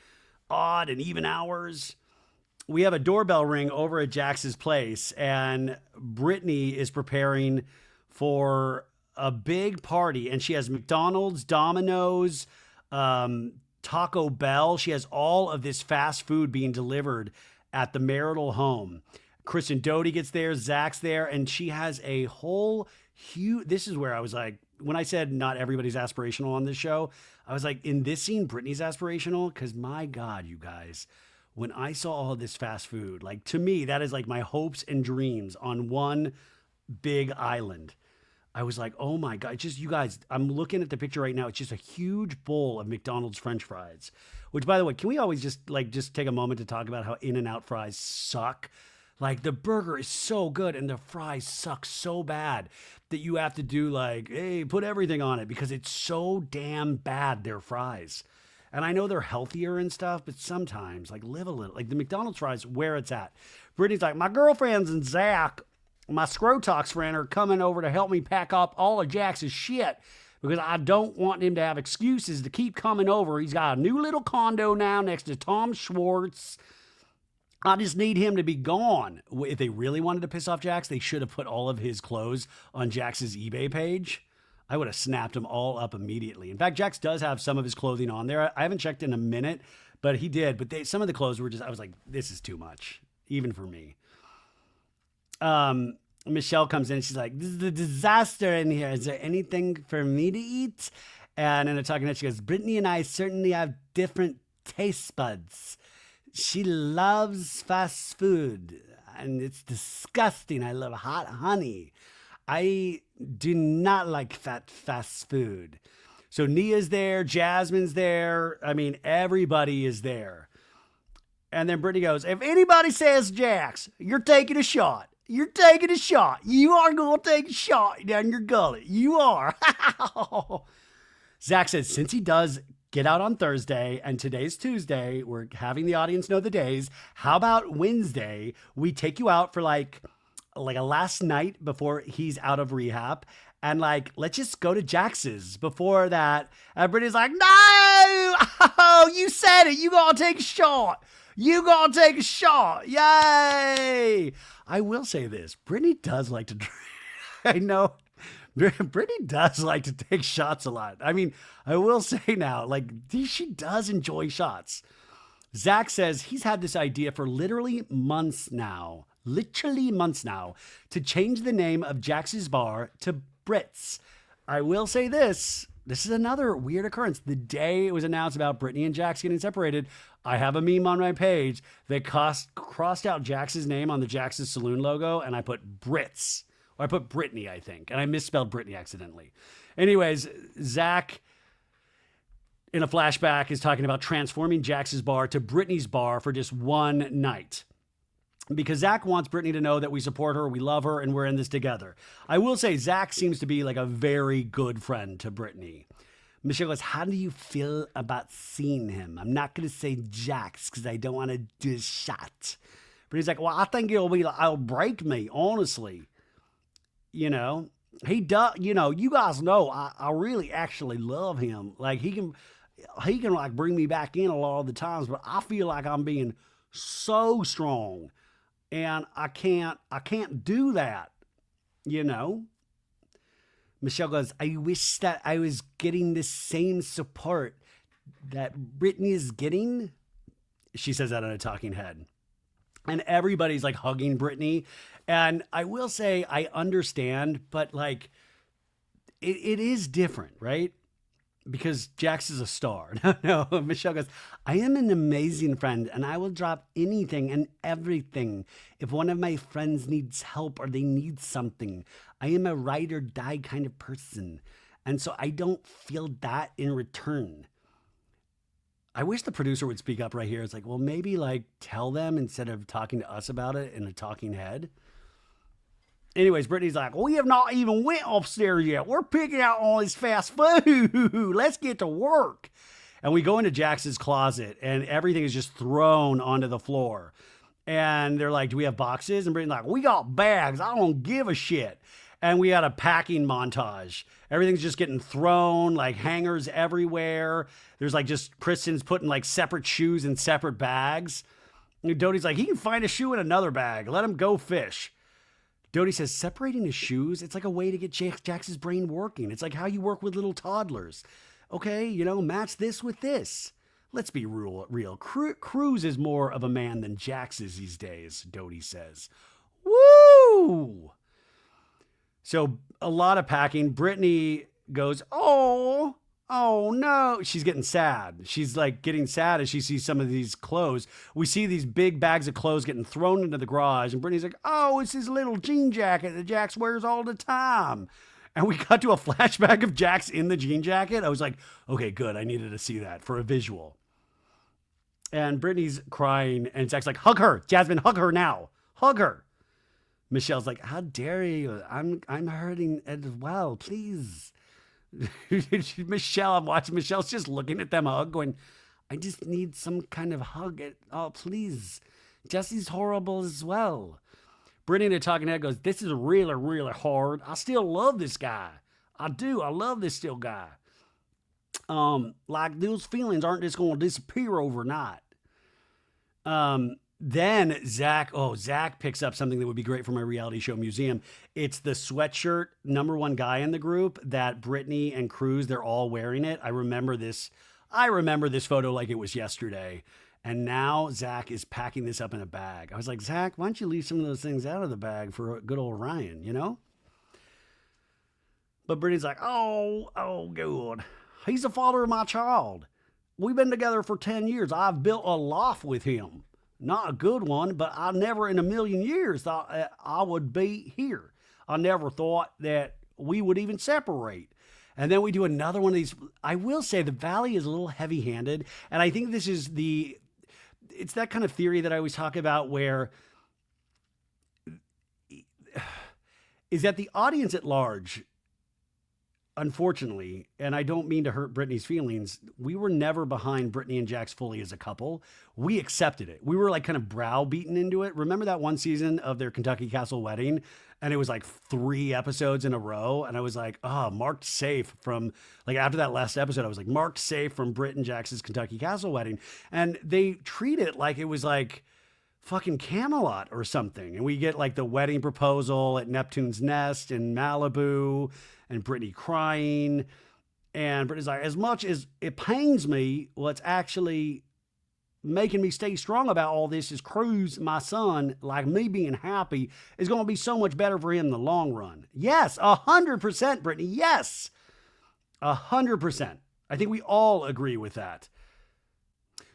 S1: odd and even hours. we have a doorbell ring over at Jax's place, and Brittany is preparing for a big party, and she has McDonald's, Domino's, Taco Bell. She has all of this fast food being delivered at the marital home. Kristen Doute gets there, Zach's there, and she has a whole huge. This is where I was like, when I said not everybody's aspirational on this show, I was like, in this scene, Brittany's aspirational, because my God, you guys, when I saw all of this fast food, like to me, that is like my hopes and dreams on one big island. I was like, oh my God, just you guys, I'm looking at the picture right now. It's just a huge bowl of McDonald's French fries, which by the way, can we always just take a moment to talk about how In-N-Out fries suck? Like the burger is so good and the fries suck so bad that you have to do like, hey, put everything on it because it's so damn bad, their fries. And I know they're healthier and stuff, but sometimes like live a little, like the McDonald's fries, where it's at. Brittany's like, my girlfriends and Zach, my Scrotox friend, are coming over to help me pack up all of Jax's shit because I don't want him to have excuses to keep coming over. He's got a new little condo now next to Tom Schwartz. I just need him to be gone. If they really wanted to piss off Jax, they should have put all of his clothes on Jax's eBay page. I would have snapped them all up immediately. In fact, Jax does have some of his clothing on there. I haven't checked in a minute, but he did. But some of the clothes were just, I was like, this is too much, even for me. Michelle comes in and she's like, this is a disaster in here. Is there anything for me to eat? And in a talking head, she goes, Brittany and I certainly have different taste buds. She loves fast food, and it's disgusting. I love hot honey. I do not like fast food. So Nia's there, Jasmine's there. I mean, everybody is there. And then Brittany goes, if anybody says, Jax, you're taking a shot. You're taking a shot. You are going to take a shot down your gullet. You are. Zach says, since he does get out on Thursday, and today's Tuesday, we're having the audience know the days. How about Wednesday? We take you out for like a last night before he's out of rehab. And like, let's just go to Jax's before that. And Brittany's like, no! Oh, you said it. You got to take a shot. You got to take a shot. Yay! I will say this. Brittany does like to drink. I know. Brittany does like to take shots a lot. I mean, I will say now, like, she does enjoy shots. Zach says he's had this idea for literally months now, to change the name of Jax's bar to Brits. I will say this is another weird occurrence. The day it was announced about Brittany and Jax getting separated, I have a meme on my page that crossed out Jax's name on the Jax's Saloon logo, and I put Brits. Or I put Brittany, I think, and I misspelled Brittany accidentally. Anyways, Zach, in a flashback, is talking about transforming Jax's bar to Brittany's bar for just one night. Because Zach wants Brittany to know that we support her, we love her, and we're in this together. I will say Zach seems to be like a very good friend to Brittany. Michelle goes, how do you feel about seeing him? I'm not going to say Jax because I don't want to do a shot. Brittany's like, well, I think it'll break me, honestly. You know, he does, you know, you guys know, I really actually love him. Like he can like bring me back in a lot of the times, but I feel like I'm being so strong and I can't do that. You know, Michelle goes, I wish that I was getting the same support that Brittany is getting. She says that on a talking head. And everybody's like hugging Brittany. And I will say, I understand, but like, it is different, right? Because Jax is a star. No, Michelle goes, I am an amazing friend and I will drop anything and everything if one of my friends needs help or they need something. I am a ride or die kind of person. And so I don't feel that in return. I wish the producer would speak up right here. It's like, well, maybe like tell them instead of talking to us about it in a talking head. Anyways, Brittany's like, we have not even went upstairs yet. We're picking out all this fast food. Let's get to work. And we go into Jax's closet and everything is just thrown onto the floor. And they're like, do we have boxes? And Brittany's like, we got bags. I don't give a shit. And we had a packing montage. Everything's just getting thrown, like hangers everywhere. There's like just Kristen's putting like separate shoes in separate bags. Doute's like, he can find a shoe in another bag. Let him go fish. Doute says, separating his shoes, it's like a way to get Jax's brain working. It's like how you work with little toddlers. Okay, match this with this. Let's be real. Cruz is more of a man than Jax is these days, Doute says. Woo! So a lot of packing. Brittany goes, oh no. She's getting sad. She's like getting sad as she sees some of these clothes. We see these big bags of clothes getting thrown into the garage. And Brittany's like, oh, it's his little jean jacket that Jax wears all the time. And we got to a flashback of Jax in the jean jacket. I was like, okay, good. I needed to see that for a visual. And Brittany's crying. And Jack's like, hug her. Jasmine, hug her now. Hug her. Michelle's like, how dare you? I'm hurting as well. Please. I'm watching. Michelle's just looking at them hug, going, I just need some kind of hug. Oh, please. Jesse's horrible as well. Brittany, the talking head, goes, this is really, really hard. I still love this guy. I do. I love this still guy. Like those feelings aren't just going to disappear overnight. Then Zach picks up something that would be great for my reality show museum. It's the sweatshirt number one guy in the group that Brittany and Cruz, they're all wearing it. I remember this photo like it was yesterday. And now Zach is packing this up in a bag. I was like, Zach, why don't you leave some of those things out of the bag for good old Ryan, But Brittany's like, oh, good. He's the father of my child. We've been together for 10 years. I've built a loft with him. Not a good one, but I never in a million years thought I would be here. I never thought that we would even separate. And then we do another one of these. I will say the Valley is a little heavy-handed. And I think this is it's that kind of theory that I always talk about where is that the audience at large, unfortunately, and I don't mean to hurt Brittany's feelings, we were never behind Brittany and Jax fully as a couple. We accepted it. We were like kind of browbeaten into it. Remember that one season of their Kentucky Castle wedding? And it was like 3 episodes in a row. And I was like, marked safe from, like after that last episode, I was like, marked safe from Britt and Jax's Kentucky Castle wedding. And they treat it like it was like fucking Camelot or something. And we get like the wedding proposal at Neptune's Nest in Malibu and Brittany crying. And Brittany's like, as much as it pains me, what's actually making me stay strong about all this is Cruz, my son, like me being happy, is going to be so much better for him in the long run. Yes, 100%, Brittany. Yes, 100%. I think we all agree with that.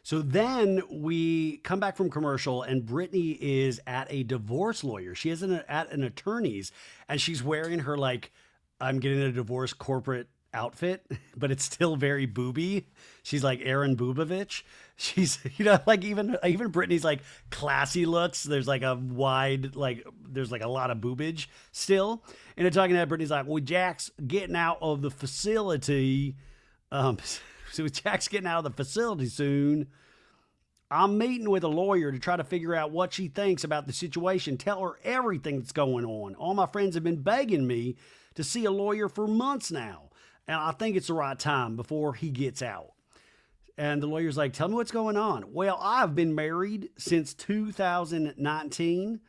S1: So then we come back from commercial and Brittany is at a divorce lawyer. She is at an attorney's and she's wearing her like, I'm getting a divorce corporate outfit, but it's still very booby. She's like Aaron Boobovich. She's, like even Brittany's like classy looks. There's like a wide, like there's like a lot of boobage still. And they're talking to Brittany's like, well, Jack's getting out of the facility. So Jack's getting out of the facility soon. I'm meeting with a lawyer to try to figure out what she thinks about the situation. Tell her everything that's going on. All my friends have been begging me to see a lawyer for months now. And I think it's the right time before he gets out. And the lawyer's like, tell me what's going on. Well, I've been married since 2019.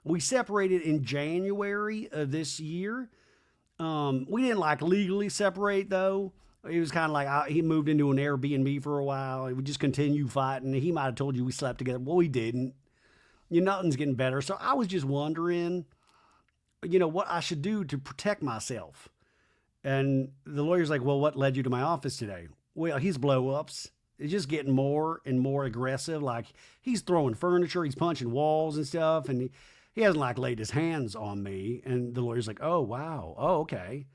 S1: We separated in January of this year. We didn't like legally separate though. It was kind of like he moved into an Airbnb for a while. We just continued fighting. He might have told you we slept together. Well, we didn't. Nothing's getting better. So I was just wondering, what I should do to protect myself. And the lawyer's like, well, what led you to my office today? Well, he's blow-ups. It's just getting more and more aggressive. Like he's throwing furniture, he's punching walls and stuff. And he hasn't like laid his hands on me. And the lawyer's like, oh, wow. Oh, okay.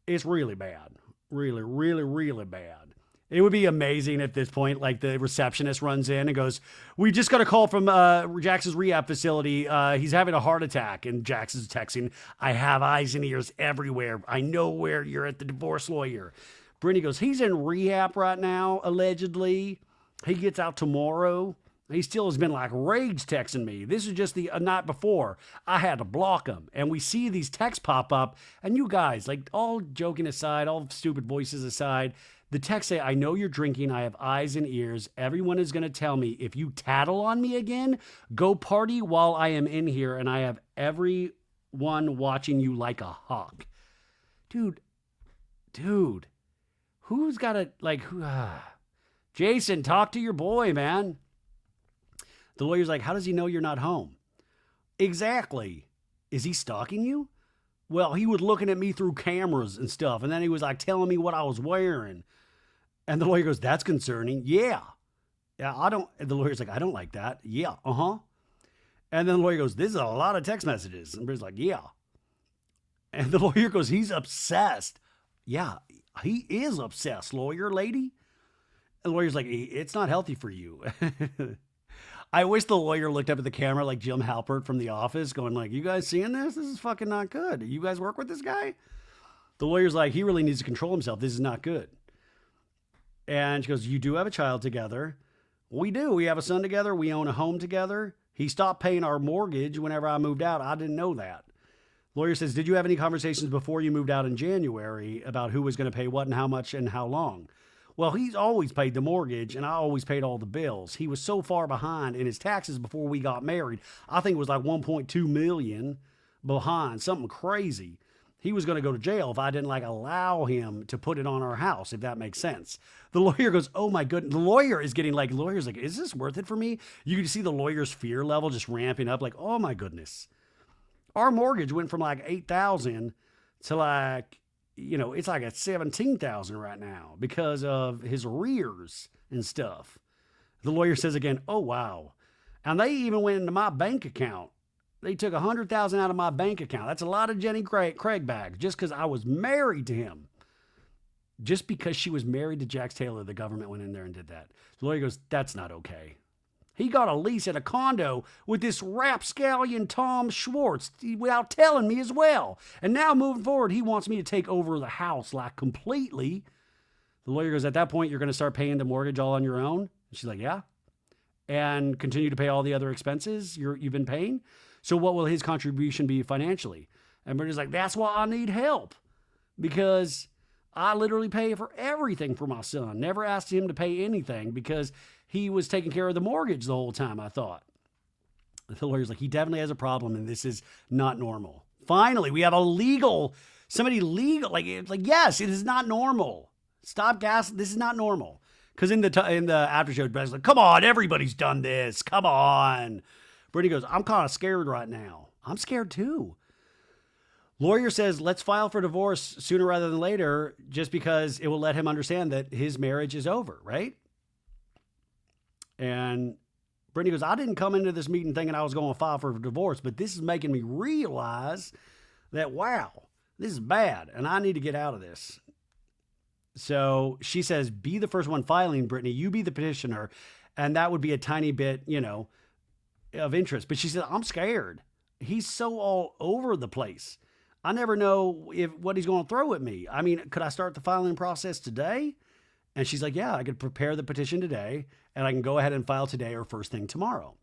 S1: It's really bad. Really, really, really bad. It would be amazing at this point, like the receptionist runs in and goes, we just got a call from Jax's rehab facility. He's having a heart attack. And Jax is texting, I have eyes and ears everywhere. I know where you're at the divorce lawyer. Brittany goes, he's in rehab right now, allegedly. He gets out tomorrow. He still has been like rage texting me. This is just the night before. I had to block him. And we see these texts pop up. And you guys, like all joking aside, all stupid voices aside, The text say, I know you're drinking. I have eyes and ears. Everyone is going to tell me if you tattle on me again, go party while I am in here, and I have everyone watching you like a hawk. Dude, who's got to, like, Jason, talk to your boy, man. The lawyer's like, how does he know you're not home? Exactly. Is he stalking you? Well, he was looking at me through cameras and stuff, and then he was like telling me what I was wearing. And the lawyer goes, that's concerning. Yeah, the lawyer's like, I don't like that. Yeah, And then the lawyer goes, this is a lot of text messages. And Brittany's like, yeah. And the lawyer goes, he's obsessed. Yeah, he is obsessed, lawyer lady. And the lawyer's like, it's not healthy for you. I wish the lawyer looked up at the camera like Jim Halpert from The Office going like, you guys seeing this? This is fucking not good. You guys work with this guy? The lawyer's like, he really needs to control himself. This is not good. And she goes, you do have a child together. We do. We have a son together. We own a home together. He stopped paying our mortgage whenever I moved out. I didn't know that. Lawyer says, did you have any conversations before you moved out in January about who was going to pay what and how much and how long? Well, he's always paid the mortgage, and I always paid all the bills. He was so far behind in his taxes before we got married. I think it was like $1.2 million behind, something crazy. He was going to go to jail if I didn't like allow him to put it on our house, if that makes sense. The lawyer goes, oh my goodness. The lawyer is getting like, the lawyer's like, is this worth it for me? You can see the lawyer's fear level just ramping up like, oh my goodness. Our mortgage went from like $8,000 to like, it's like at $17,000 right now because of his arrears and stuff. The lawyer says again, oh, wow. And they even went into my bank account. They took $100,000 out of my bank account. That's a lot of Jenny Craig bags just because I was married to him. Just because she was married to Jax Taylor, the government went in there and did that. The lawyer goes, that's not okay. He got a lease at a condo with this rapscallion Tom Schwartz without telling me as well. And now moving forward, he wants me to take over the house like completely. The lawyer goes, at that point, you're going to start paying the mortgage all on your own? And she's like, yeah. And continue to pay all the other expenses you've been paying? So what will his contribution be financially? And Brittany's like, that's why I need help. Because I literally pay for everything for my son. Never asked him to pay anything because he was taking care of the mortgage the whole time, I thought. The lawyer's like, he definitely has a problem and this is not normal. Finally, we have somebody legal. Like, yes, it is not normal. Stop gas. This is not normal. Because in the after show, Brittany's like, come on, everybody's done this. Come on. Brittany goes, I'm kind of scared right now. I'm scared too. Lawyer says, let's file for divorce sooner rather than later, just because it will let him understand that his marriage is over, right? And Brittany goes, I didn't come into this meeting thinking I was going to file for divorce, but this is making me realize that, wow, this is bad, and I need to get out of this. So she says, be the first one filing, Brittany. You be the petitioner, and that would be a tiny bit, of interest. But she said, I'm scared. He's so all over the place. I never know what he's going to throw at me. I mean, could I start the filing process today? And she's like, yeah, I could prepare the petition today and I can go ahead and file today or first thing tomorrow.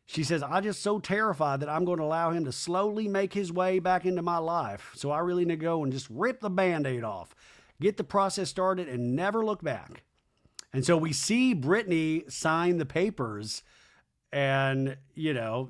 S1: She says, I'm just so terrified that I'm going to allow him to slowly make his way back into my life. So I really need to go and just rip the Band-Aid off, get the process started and never look back. And so we see Brittany sign the papers and,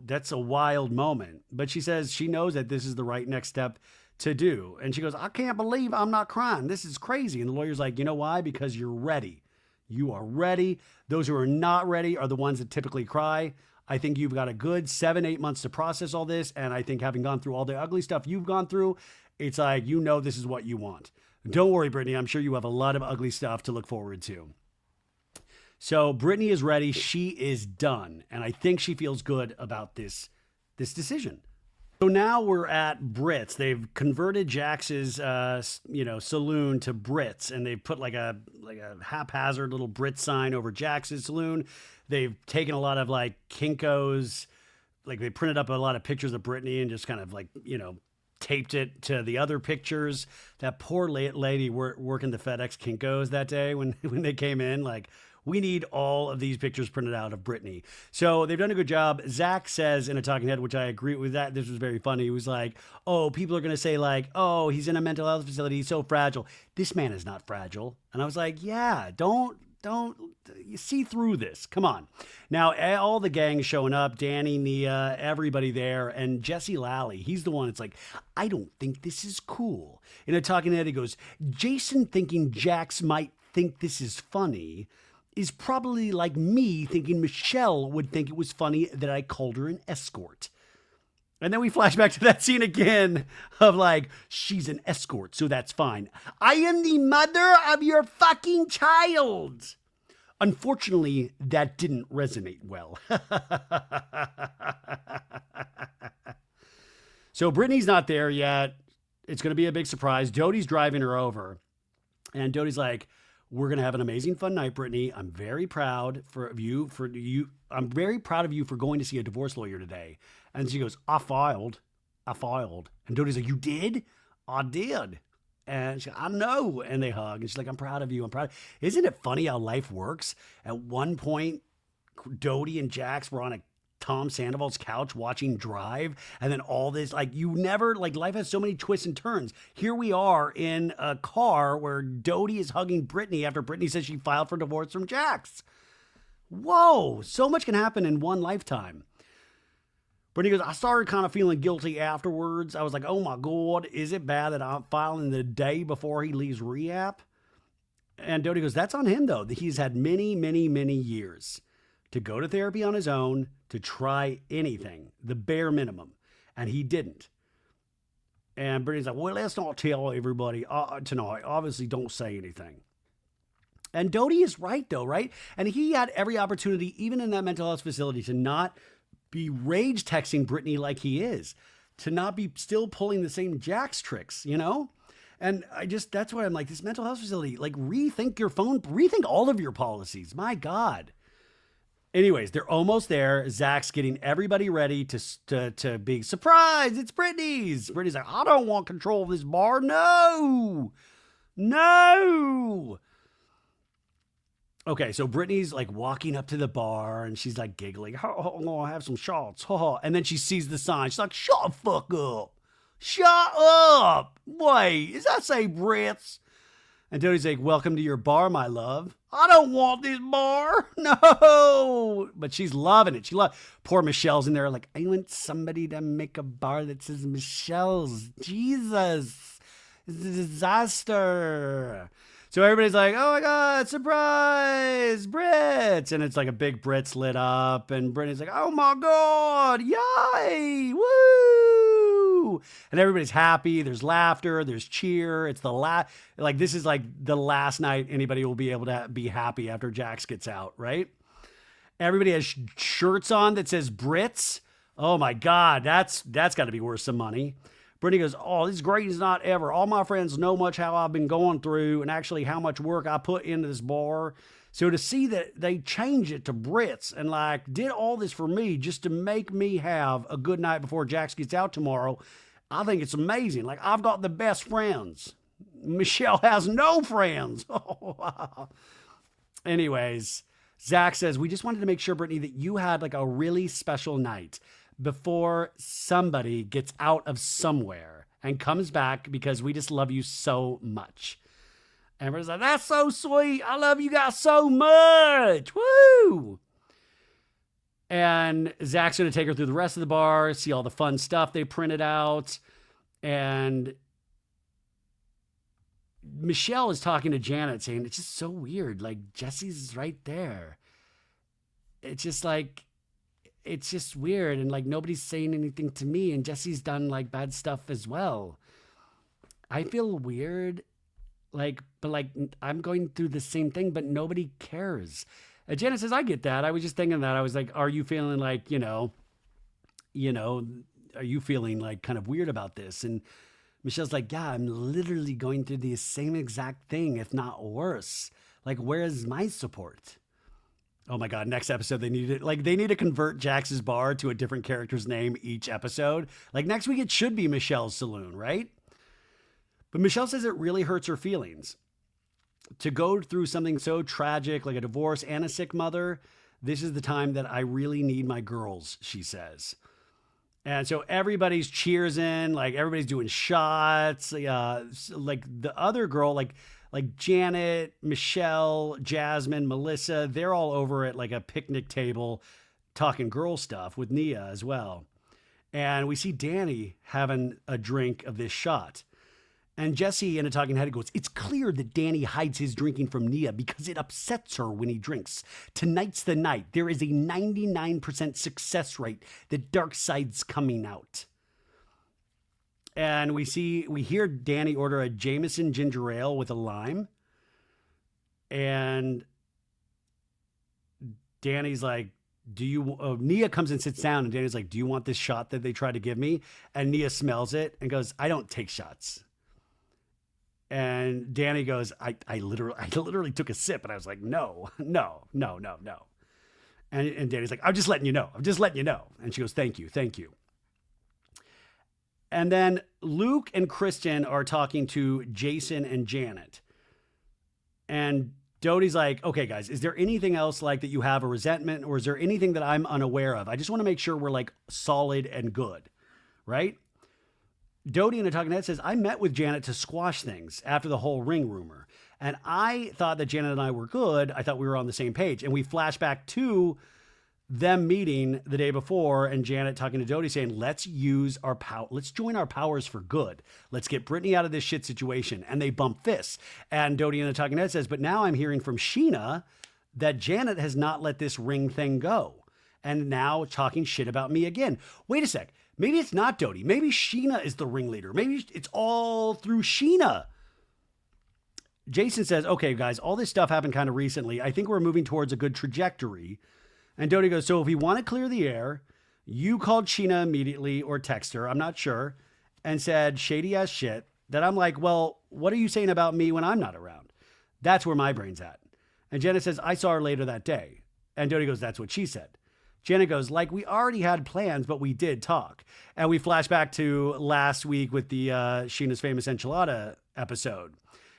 S1: that's a wild moment. But she says she knows that this is the right next step to do. And she goes, I can't believe I'm not crying. This is crazy. And the lawyer's like, you know why? Because you're ready. You are ready. Those who are not ready are the ones that typically cry. I think you've got a good 7-8 months to process all this. And I think having gone through all the ugly stuff you've gone through, it's like, this is what you want. Don't worry, Brittany. I'm sure you have a lot of ugly stuff to look forward to. So Brittany is ready. She is done. And I think she feels good about this decision. So now we're at Brits. They've converted Jax's, saloon to Brits, and they've put like a haphazard little Brit sign over Jax's saloon. They've taken a lot of like Kinko's, like they printed up a lot of pictures of Brittany and just kind of like, taped it to the other pictures. That poor lady working the FedEx Kinko's that day when they came in, like, We need all of these pictures printed out of Brittany. So they've done a good job. Zach says in a talking head, which I agree with that. This was very funny. He was like, oh, people are going to say like, oh, he's in a mental health facility. He's so fragile. This man is not fragile. And I was like, yeah, don't you see through this. Come on. Now, all the gang showing up, Danny, Nia, everybody there, and Jesse Lally, he's the one that's like, I don't think this is cool. In a talking head, he goes, Jason thinking Jax might think this is funny is probably like me thinking Michelle would think it was funny that I called her an escort. And then we flash back to that scene again of like, she's an escort, so that's fine. I am the mother of your fucking child. Unfortunately, that didn't resonate well. So Brittany's not there yet. It's going to be a big surprise. Doute's driving her over. And Doute's like, we're going to have an amazing fun night, Brittany. I'm very proud of you. I'm very proud of you for going to see a divorce lawyer today. And she goes, I filed. And Doute's like, you did? I did. And she's like, I know. And they hug. And she's like, I'm proud of you. Isn't it funny how life works? At one point, Doute and Jax were on a Tom Sandoval's couch watching Drive. And then all this, like, life has so many twists and turns. Here we are in a car where Doute is hugging Brittany after Brittany says she filed for divorce from Jax. Whoa, so much can happen in one lifetime. Brittany goes, I started kind of feeling guilty afterwards. I was like, oh my God, is it bad that I'm filing the day before he leaves rehab? And Doute goes, that's on him though. He's had many, many, many years to go to therapy on his own, to try anything, the bare minimum. And he didn't. And Brittany's like, well, let's not tell everybody tonight. Obviously, don't say anything. And Doute is right though, right? And he had every opportunity, even in that mental health facility, to not be rage texting Brittany like he is, to not be still pulling the same Jax tricks, you know? And that's why I'm like, this mental health facility, like rethink your phone, rethink all of your policies. My God. Anyways, they're almost there. Zach's getting everybody ready to be surprised. It's Brittany's. Brittany's like, I don't want control of this bar. No. Okay, so Brittany's like walking up to the bar and she's like giggling. Oh, I have some shots. And then she sees the sign. She's like, shut the fuck up. Shut up. Wait, does that say Brits? And Doute's like, welcome to your bar, my love. I don't want this bar. No. But she's loving it. Poor Michelle's in there like, I want somebody to make a bar that says Michelle's. Jesus. It's a disaster. So everybody's like, oh my God, surprise, Brits. And it's like a big Brits lit up. And Brittany's like, oh my God, yay, woo. And everybody's happy. There's laughter. There's cheer. It's this is like the last night anybody will be able to be happy after Jax gets out, right? Everybody has shirts on that says Brits. Oh my God, that's got to be worth some money. Brittany goes, oh, this is great as not ever. All my friends know much how I've been going through and actually how much work I put into this bar. So to see that they changed it to Brits and like did all this for me just to make me have a good night before Jax gets out tomorrow, I think it's amazing. Like, I've got the best friends. Michelle has no friends. Anyways, Zach says, we just wanted to make sure, Brittany, that you had like a really special night before somebody gets out of somewhere and comes back because we just love you so much. And everyone's like, that's so sweet. I love you guys so much. Woo! And Zach's going to take her through the rest of the bar, see all the fun stuff they printed out. And Michelle is talking to Janet saying, it's just so weird. Like, Jesse's right there. It's just like, it's just weird. And like, nobody's saying anything to me. And Jesse's done like bad stuff as well. I feel weird. Like, but like, I'm going through the same thing, but nobody cares. Janet says, I get that. I was just thinking that. I was like, are you feeling like, you know, are you feeling like kind of weird about this? And Michelle's like, yeah, I'm literally going through the same exact thing, if not worse. Like, where is my support? Oh my God, next episode, they need to convert Jax's bar to a different character's name each episode. Like next week, it should be Michelle's Saloon, right? But Michelle says it really hurts her feelings. to go through something so tragic like a divorce and a sick mother, this is the time that I really need my girls, she says. And so everybody's cheersing, like everybody's doing shots. Like the other girl, like Janet, Michelle, Jasmine, Melissa, they're all over at like a picnic table talking girl stuff with Nia as well. And we see Danny having a drink of this shot. And Jesse in a talking head goes, it's clear that Danny hides his drinking from Nia because it upsets her when he drinks. Tonight's the night. There is a 99% success rate that Dark Side's coming out. And we hear Danny order a Jameson ginger ale with a lime. And Danny's like, Nia comes and sits down and Danny's like, do you want this shot that they tried to give me? And Nia smells it and goes, I don't take shots. And Danny goes, I literally took a sip and I was like, no. And Danny's like, I'm just letting you know. And she goes, thank you. And then Luke and Kristen are talking to Jason and Janet. And Doute's like, okay, guys, is there anything else like that you have a resentment or is there anything that I'm unaware of? I just want to make sure we're like solid and good, right? Doute in a talking head says, I met with Janet to squash things after the whole ring rumor. And I thought that Janet and I were good. I thought we were on the same page. And we flash back to them meeting the day before and Janet talking to Doute saying, let's use our power. Let's join our powers for good. Let's get Brittany out of this shit situation. And they bump fists. And Doute in a talking head says, but now I'm hearing from Scheana that Janet has not let this ring thing go. And now talking shit about me again. Wait a sec. Maybe it's not Doute. Maybe Scheana is the ringleader. Maybe it's all through Scheana. Jason says, okay, guys, all this stuff happened kind of recently. I think we're moving towards a good trajectory. And Doute goes, so if we want to clear the air, you called Scheana immediately or text her, I'm not sure, and said shady ass shit that I'm like, well, what are you saying about me when I'm not around? That's where my brain's at. And Jenna says, I saw her later that day. And Doute goes, that's what she said. Jenna goes, like, we already had plans, but we did talk. And we flash back to last week with the Scheana's Famous Enchilada episode.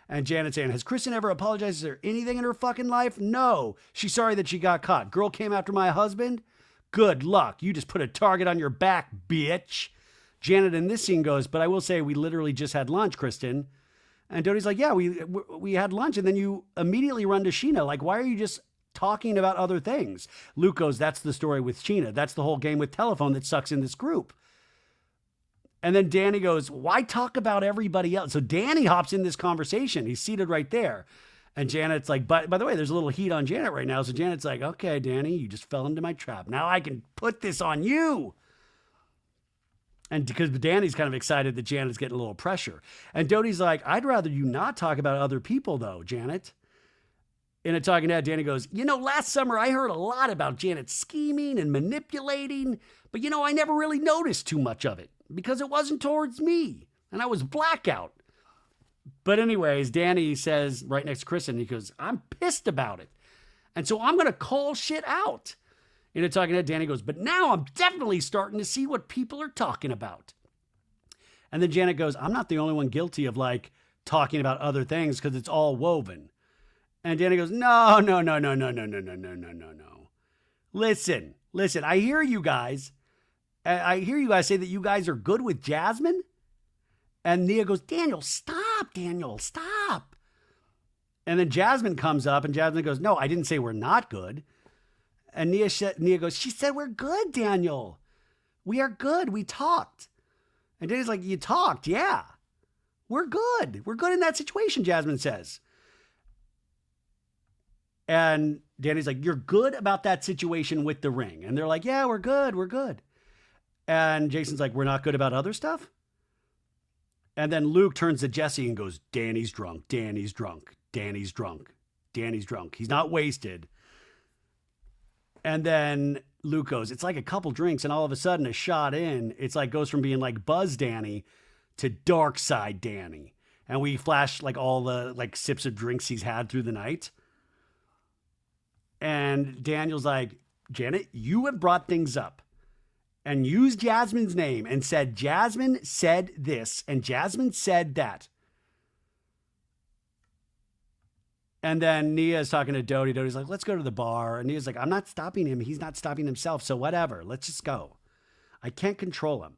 S1: And Janet saying, has Kristen ever apologized? Is there anything in her fucking life? No. She's sorry that she got caught. Girl came after my husband? Good luck. You just put a target on your back, bitch. Janet in this scene goes, but I will say we literally just had lunch, Kristen. And Doute's like, yeah, we had lunch. And then you immediately run to Scheana. Like, why are you just talking about other things? Luke goes, that's the story with Scheana. That's the whole game with telephone that sucks in this group. And then Danny goes, why talk about everybody else? So Danny hops in this conversation. He's seated right there. And Janet's like, by the way, there's a little heat on Janet right now. So Janet's like, okay, Danny, you just fell into my trap. Now I can put this on you. And because Danny's kind of excited that Janet's getting a little pressure. And Doute's like, I'd rather you not talk about other people though, Janet. In a talking head, Danny goes, last summer I heard a lot about Janet scheming and manipulating, but I never really noticed too much of it because it wasn't towards me and I was blackout. But anyways, Danny says right next to Kristen, he goes, I'm pissed about it. And so I'm going to call shit out. In a talking head, Danny goes, but now I'm definitely starting to see what people are talking about. And then Janet goes, I'm not the only one guilty of like talking about other things because it's all woven. And Danny goes, no. Listen, I hear you guys. I hear you guys say that you guys are good with Jasmine. And Nia goes, Daniel, stop. And then Jasmine comes up and Jasmine goes, no, I didn't say we're not good. And Nia goes, she said we're good, Daniel. We are good. We talked. And Danny's like, you talked? Yeah. We're good. We're good in that situation, Jasmine says. And Danny's like, you're good about that situation with the ring. And they're like, yeah, we're good. And Jason's like, we're not good about other stuff? And then Luke turns to Jesse and goes, Danny's drunk. He's not wasted. And then Luke goes, it's like a couple drinks and all of a sudden a shot in, it's like goes from being like Buzz Danny to Dark Side Danny. And we flash like all the like sips of drinks he's had through the night. And Daniel's like, Janet, you have brought things up and used Jasmine's name and said, Jasmine said this and Jasmine said that. And then Nia is talking to Doute. Doute's like, let's go to the bar. And Nia's like, I'm not stopping him. He's not stopping himself. So whatever. Let's just go. I can't control him.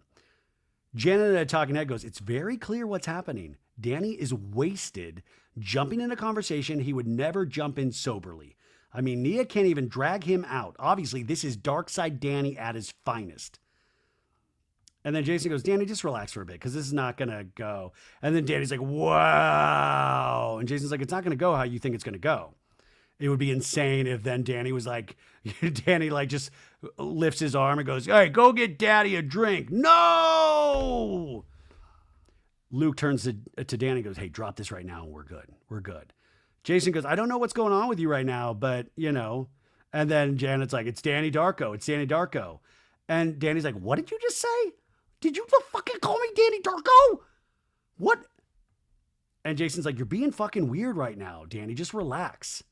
S1: Janet at a talking head goes, it's very clear what's happening. Danny is wasted, jumping in a conversation he would never jump in soberly. I mean, Nia can't even drag him out. Obviously, this is Dark Side Danny at his finest. And then Jason goes, Danny, just relax for a bit because this is not going to go. And then Danny's like, wow. And Jason's like, it's not going to go how you think it's going to go. It would be insane if then Danny was like, Danny like just lifts his arm and goes, hey, go get Daddy a drink. No! Luke turns to Danny and goes, hey, drop this right now and we're good. We're good. Jason goes, I don't know what's going on with you right now, but you know. And then Janet's like, it's Danny Darko. It's Danny Darko. And Danny's like, what did you just say? Did you fucking call me Danny Darko? What? And Jason's like, you're being fucking weird right now, Danny. Just relax.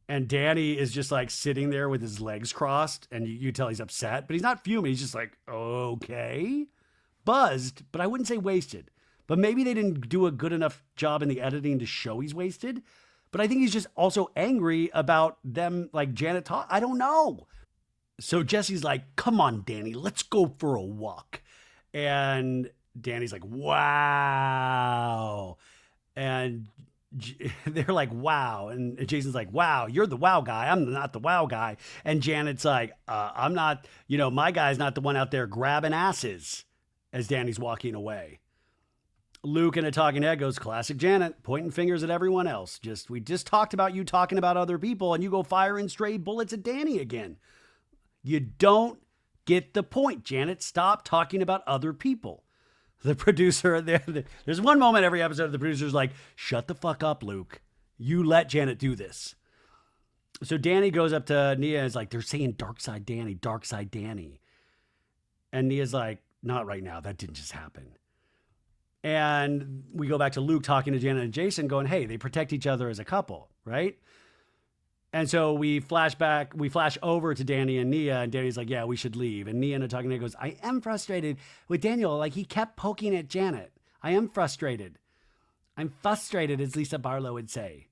S1: And Danny is just like sitting there with his legs crossed, and you tell he's upset, but he's not fuming. He's just like, okay. Buzzed, but I wouldn't say wasted. But maybe they didn't do a good enough job in the editing to show he's wasted. But I think he's just also angry about them, like Janet talk. I don't know. So Jesse's like, come on, Danny, let's go for a walk. And Danny's like, wow. And they're like, wow. And Jason's like, wow, you're the wow guy. I'm not the wow guy. And Janet's like, I'm not, my guy's not the one out there grabbing asses as Danny's walking away. Luke in a talking head goes, classic Janet, pointing fingers at everyone else. We just talked about you talking about other people and you go firing stray bullets at Danny again. You don't get the point, Janet. Stop talking about other people. The producer, there's one moment every episode the producer's like, shut the fuck up, Luke. You let Janet do this. So Danny goes up to Nia and is like, they're saying Dark Side Danny, Dark Side Danny. And Nia's like, not right now. That didn't just happen. And we go back to Luke talking to Janet and Jason going, hey, they protect each other as a couple, right? And so we flash over to Danny and Nia, and Danny's like, yeah, we should leave. And Nia in a talking head goes, I am frustrated with Daniel. Like, he kept poking at Janet. I am frustrated. I'm frustrated, as Lisa Barlow would say.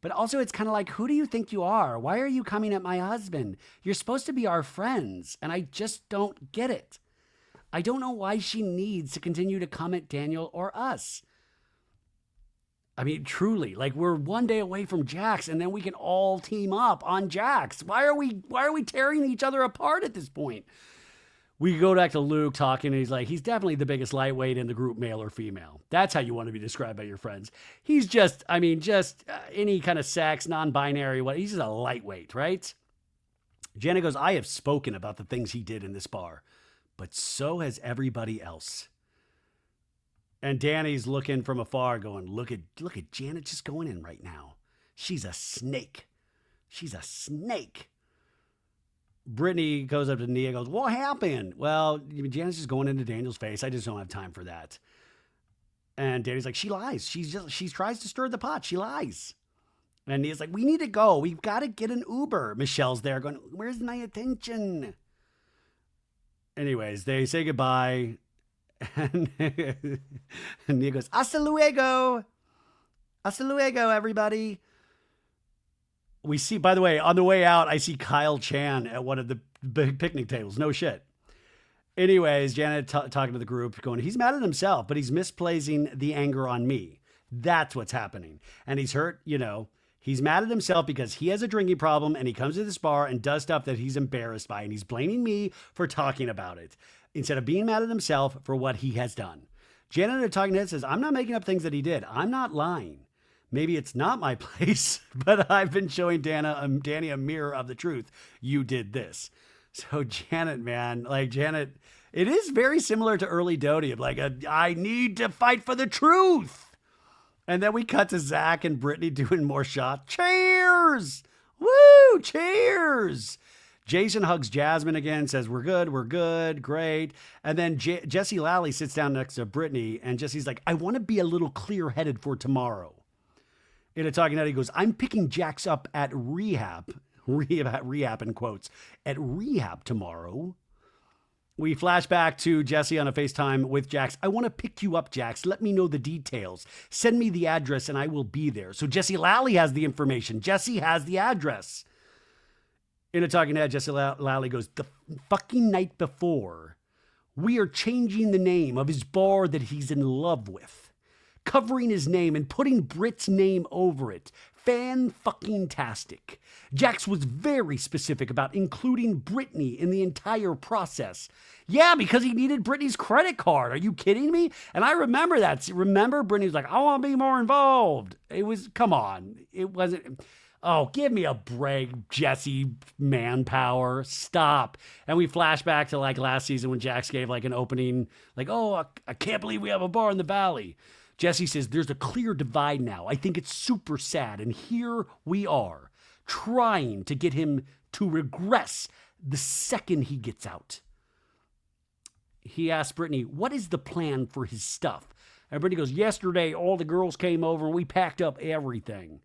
S1: But also, it's kind of like, who do you think you are? Why are you coming at my husband? You're supposed to be our friends, and I just don't get it. I don't know why she needs to continue to come at Daniel or us. I mean, truly, like, we're one day away from Jax, and then we can all team up on Jax. Why are we tearing each other apart at this point? We go back to Luke talking, and he's like, he's definitely the biggest lightweight in the group, male or female. That's how you want to be described by your friends. He's just any kind of sex, non-binary, he's just a lightweight, right? Jenna goes, I have spoken about the things he did in this bar, but so has everybody else. And Danny's looking from afar going, look at Janet just going in right now. She's a snake. She's a snake. Brittany goes up to Nia and goes, what happened? Well, Janet's just going into Daniel's face. I just don't have time for that. And Danny's like, she lies. She tries to stir the pot. She lies. And Nia's like, we need to go. We've got to get an Uber. Michelle's there going, where's my attention? Anyways, they say goodbye. And Nia goes, hasta luego. Hasta luego, everybody. We see, by the way, on the way out, I see Kyle Chan at one of the big picnic tables. No shit. Anyways, Janet talking to the group going, he's mad at himself, but he's misplacing the anger on me. That's what's happening. And he's hurt, he's mad at himself because he has a drinking problem and he comes to this bar and does stuff that he's embarrassed by. And he's blaming me for talking about it instead of being mad at himself for what he has done. Janet at a talking head says, I'm not making up things that he did. I'm not lying. Maybe it's not my place, but I've been showing Danny a mirror of the truth. You did this. So Janet, man, it is very similar to early Doute of I need to fight for the truth. And then we cut to Zach and Brittany doing more shots. Cheers! Woo! Cheers! Jason hugs Jasmine again, says, we're good, great. And then Jesse Lally sits down next to Brittany, and Jesse's like, I want to be a little clear-headed for tomorrow. In a talking head, he goes, I'm picking Jax up at rehab in quotes, at rehab tomorrow. We flash back to Jesse on a FaceTime with Jax. I want to pick you up, Jax. Let me know the details. Send me the address and I will be there. So Jesse Lally has the information. Jesse has the address. In a talking head, Jesse Lally goes, the fucking night before, we are changing the name of his bar that he's in love with, covering his name and putting Britt's name over it. Fan-fucking-tastic. Jax was very specific about including Brittany in the entire process. Yeah, because he needed Brittany's credit card. Are you kidding me? And I remember that. Remember, Brittany was like, I want to be more involved. It was, come on. It wasn't, oh, give me a break, Jesse Manpower. Stop. And we flash back to like last season when Jax gave like an opening, like, oh, I can't believe we have a bar in the Valley. Jesse says, there's a clear divide now. I think it's super sad. And here we are, trying to get him to regress the second he gets out. He asks Brittany, what is the plan for his stuff? And Brittany goes, yesterday, all the girls came over and we packed up everything.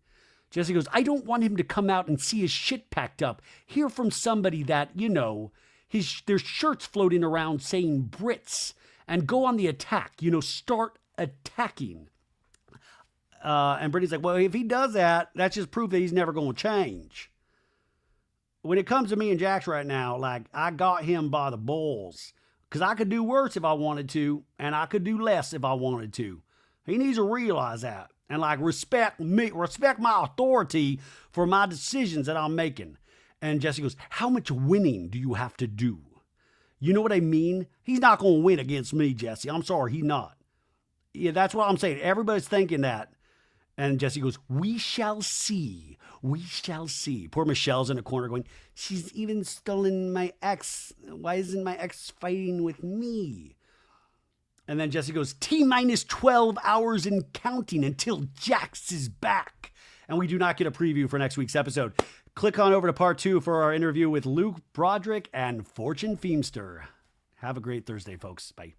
S1: Jesse goes, I don't want him to come out and see his shit packed up. Hear from somebody that, you know, there's shirts floating around saying Brits and go on the attack, you know, start attacking. And Brittany's like, well, if he does that, that's just proof that he's never going to change. When it comes to me and Jax right now, like, I got him by the balls because I could do worse if I wanted to, and I could do less if I wanted to. He needs to realize that and like respect me, respect my authority for my decisions that I'm making. And Jesse goes, how much winning do you have to do? You know what I mean? He's not going to win against me, Jesse. I'm sorry, he's not. Yeah, that's what I'm saying. Everybody's thinking that. And Jesse goes, we shall see. We shall see. Poor Michelle's in a corner going, she's even stolen my ex. Why isn't my ex fighting with me? And then Jesse goes, T-minus 12 hours and counting until Jax is back. And we do not get a preview for next week's episode. Click on over to part 2 for our interview with Luke Broderick and Fortune Feimster. Have a great Thursday, folks. Bye.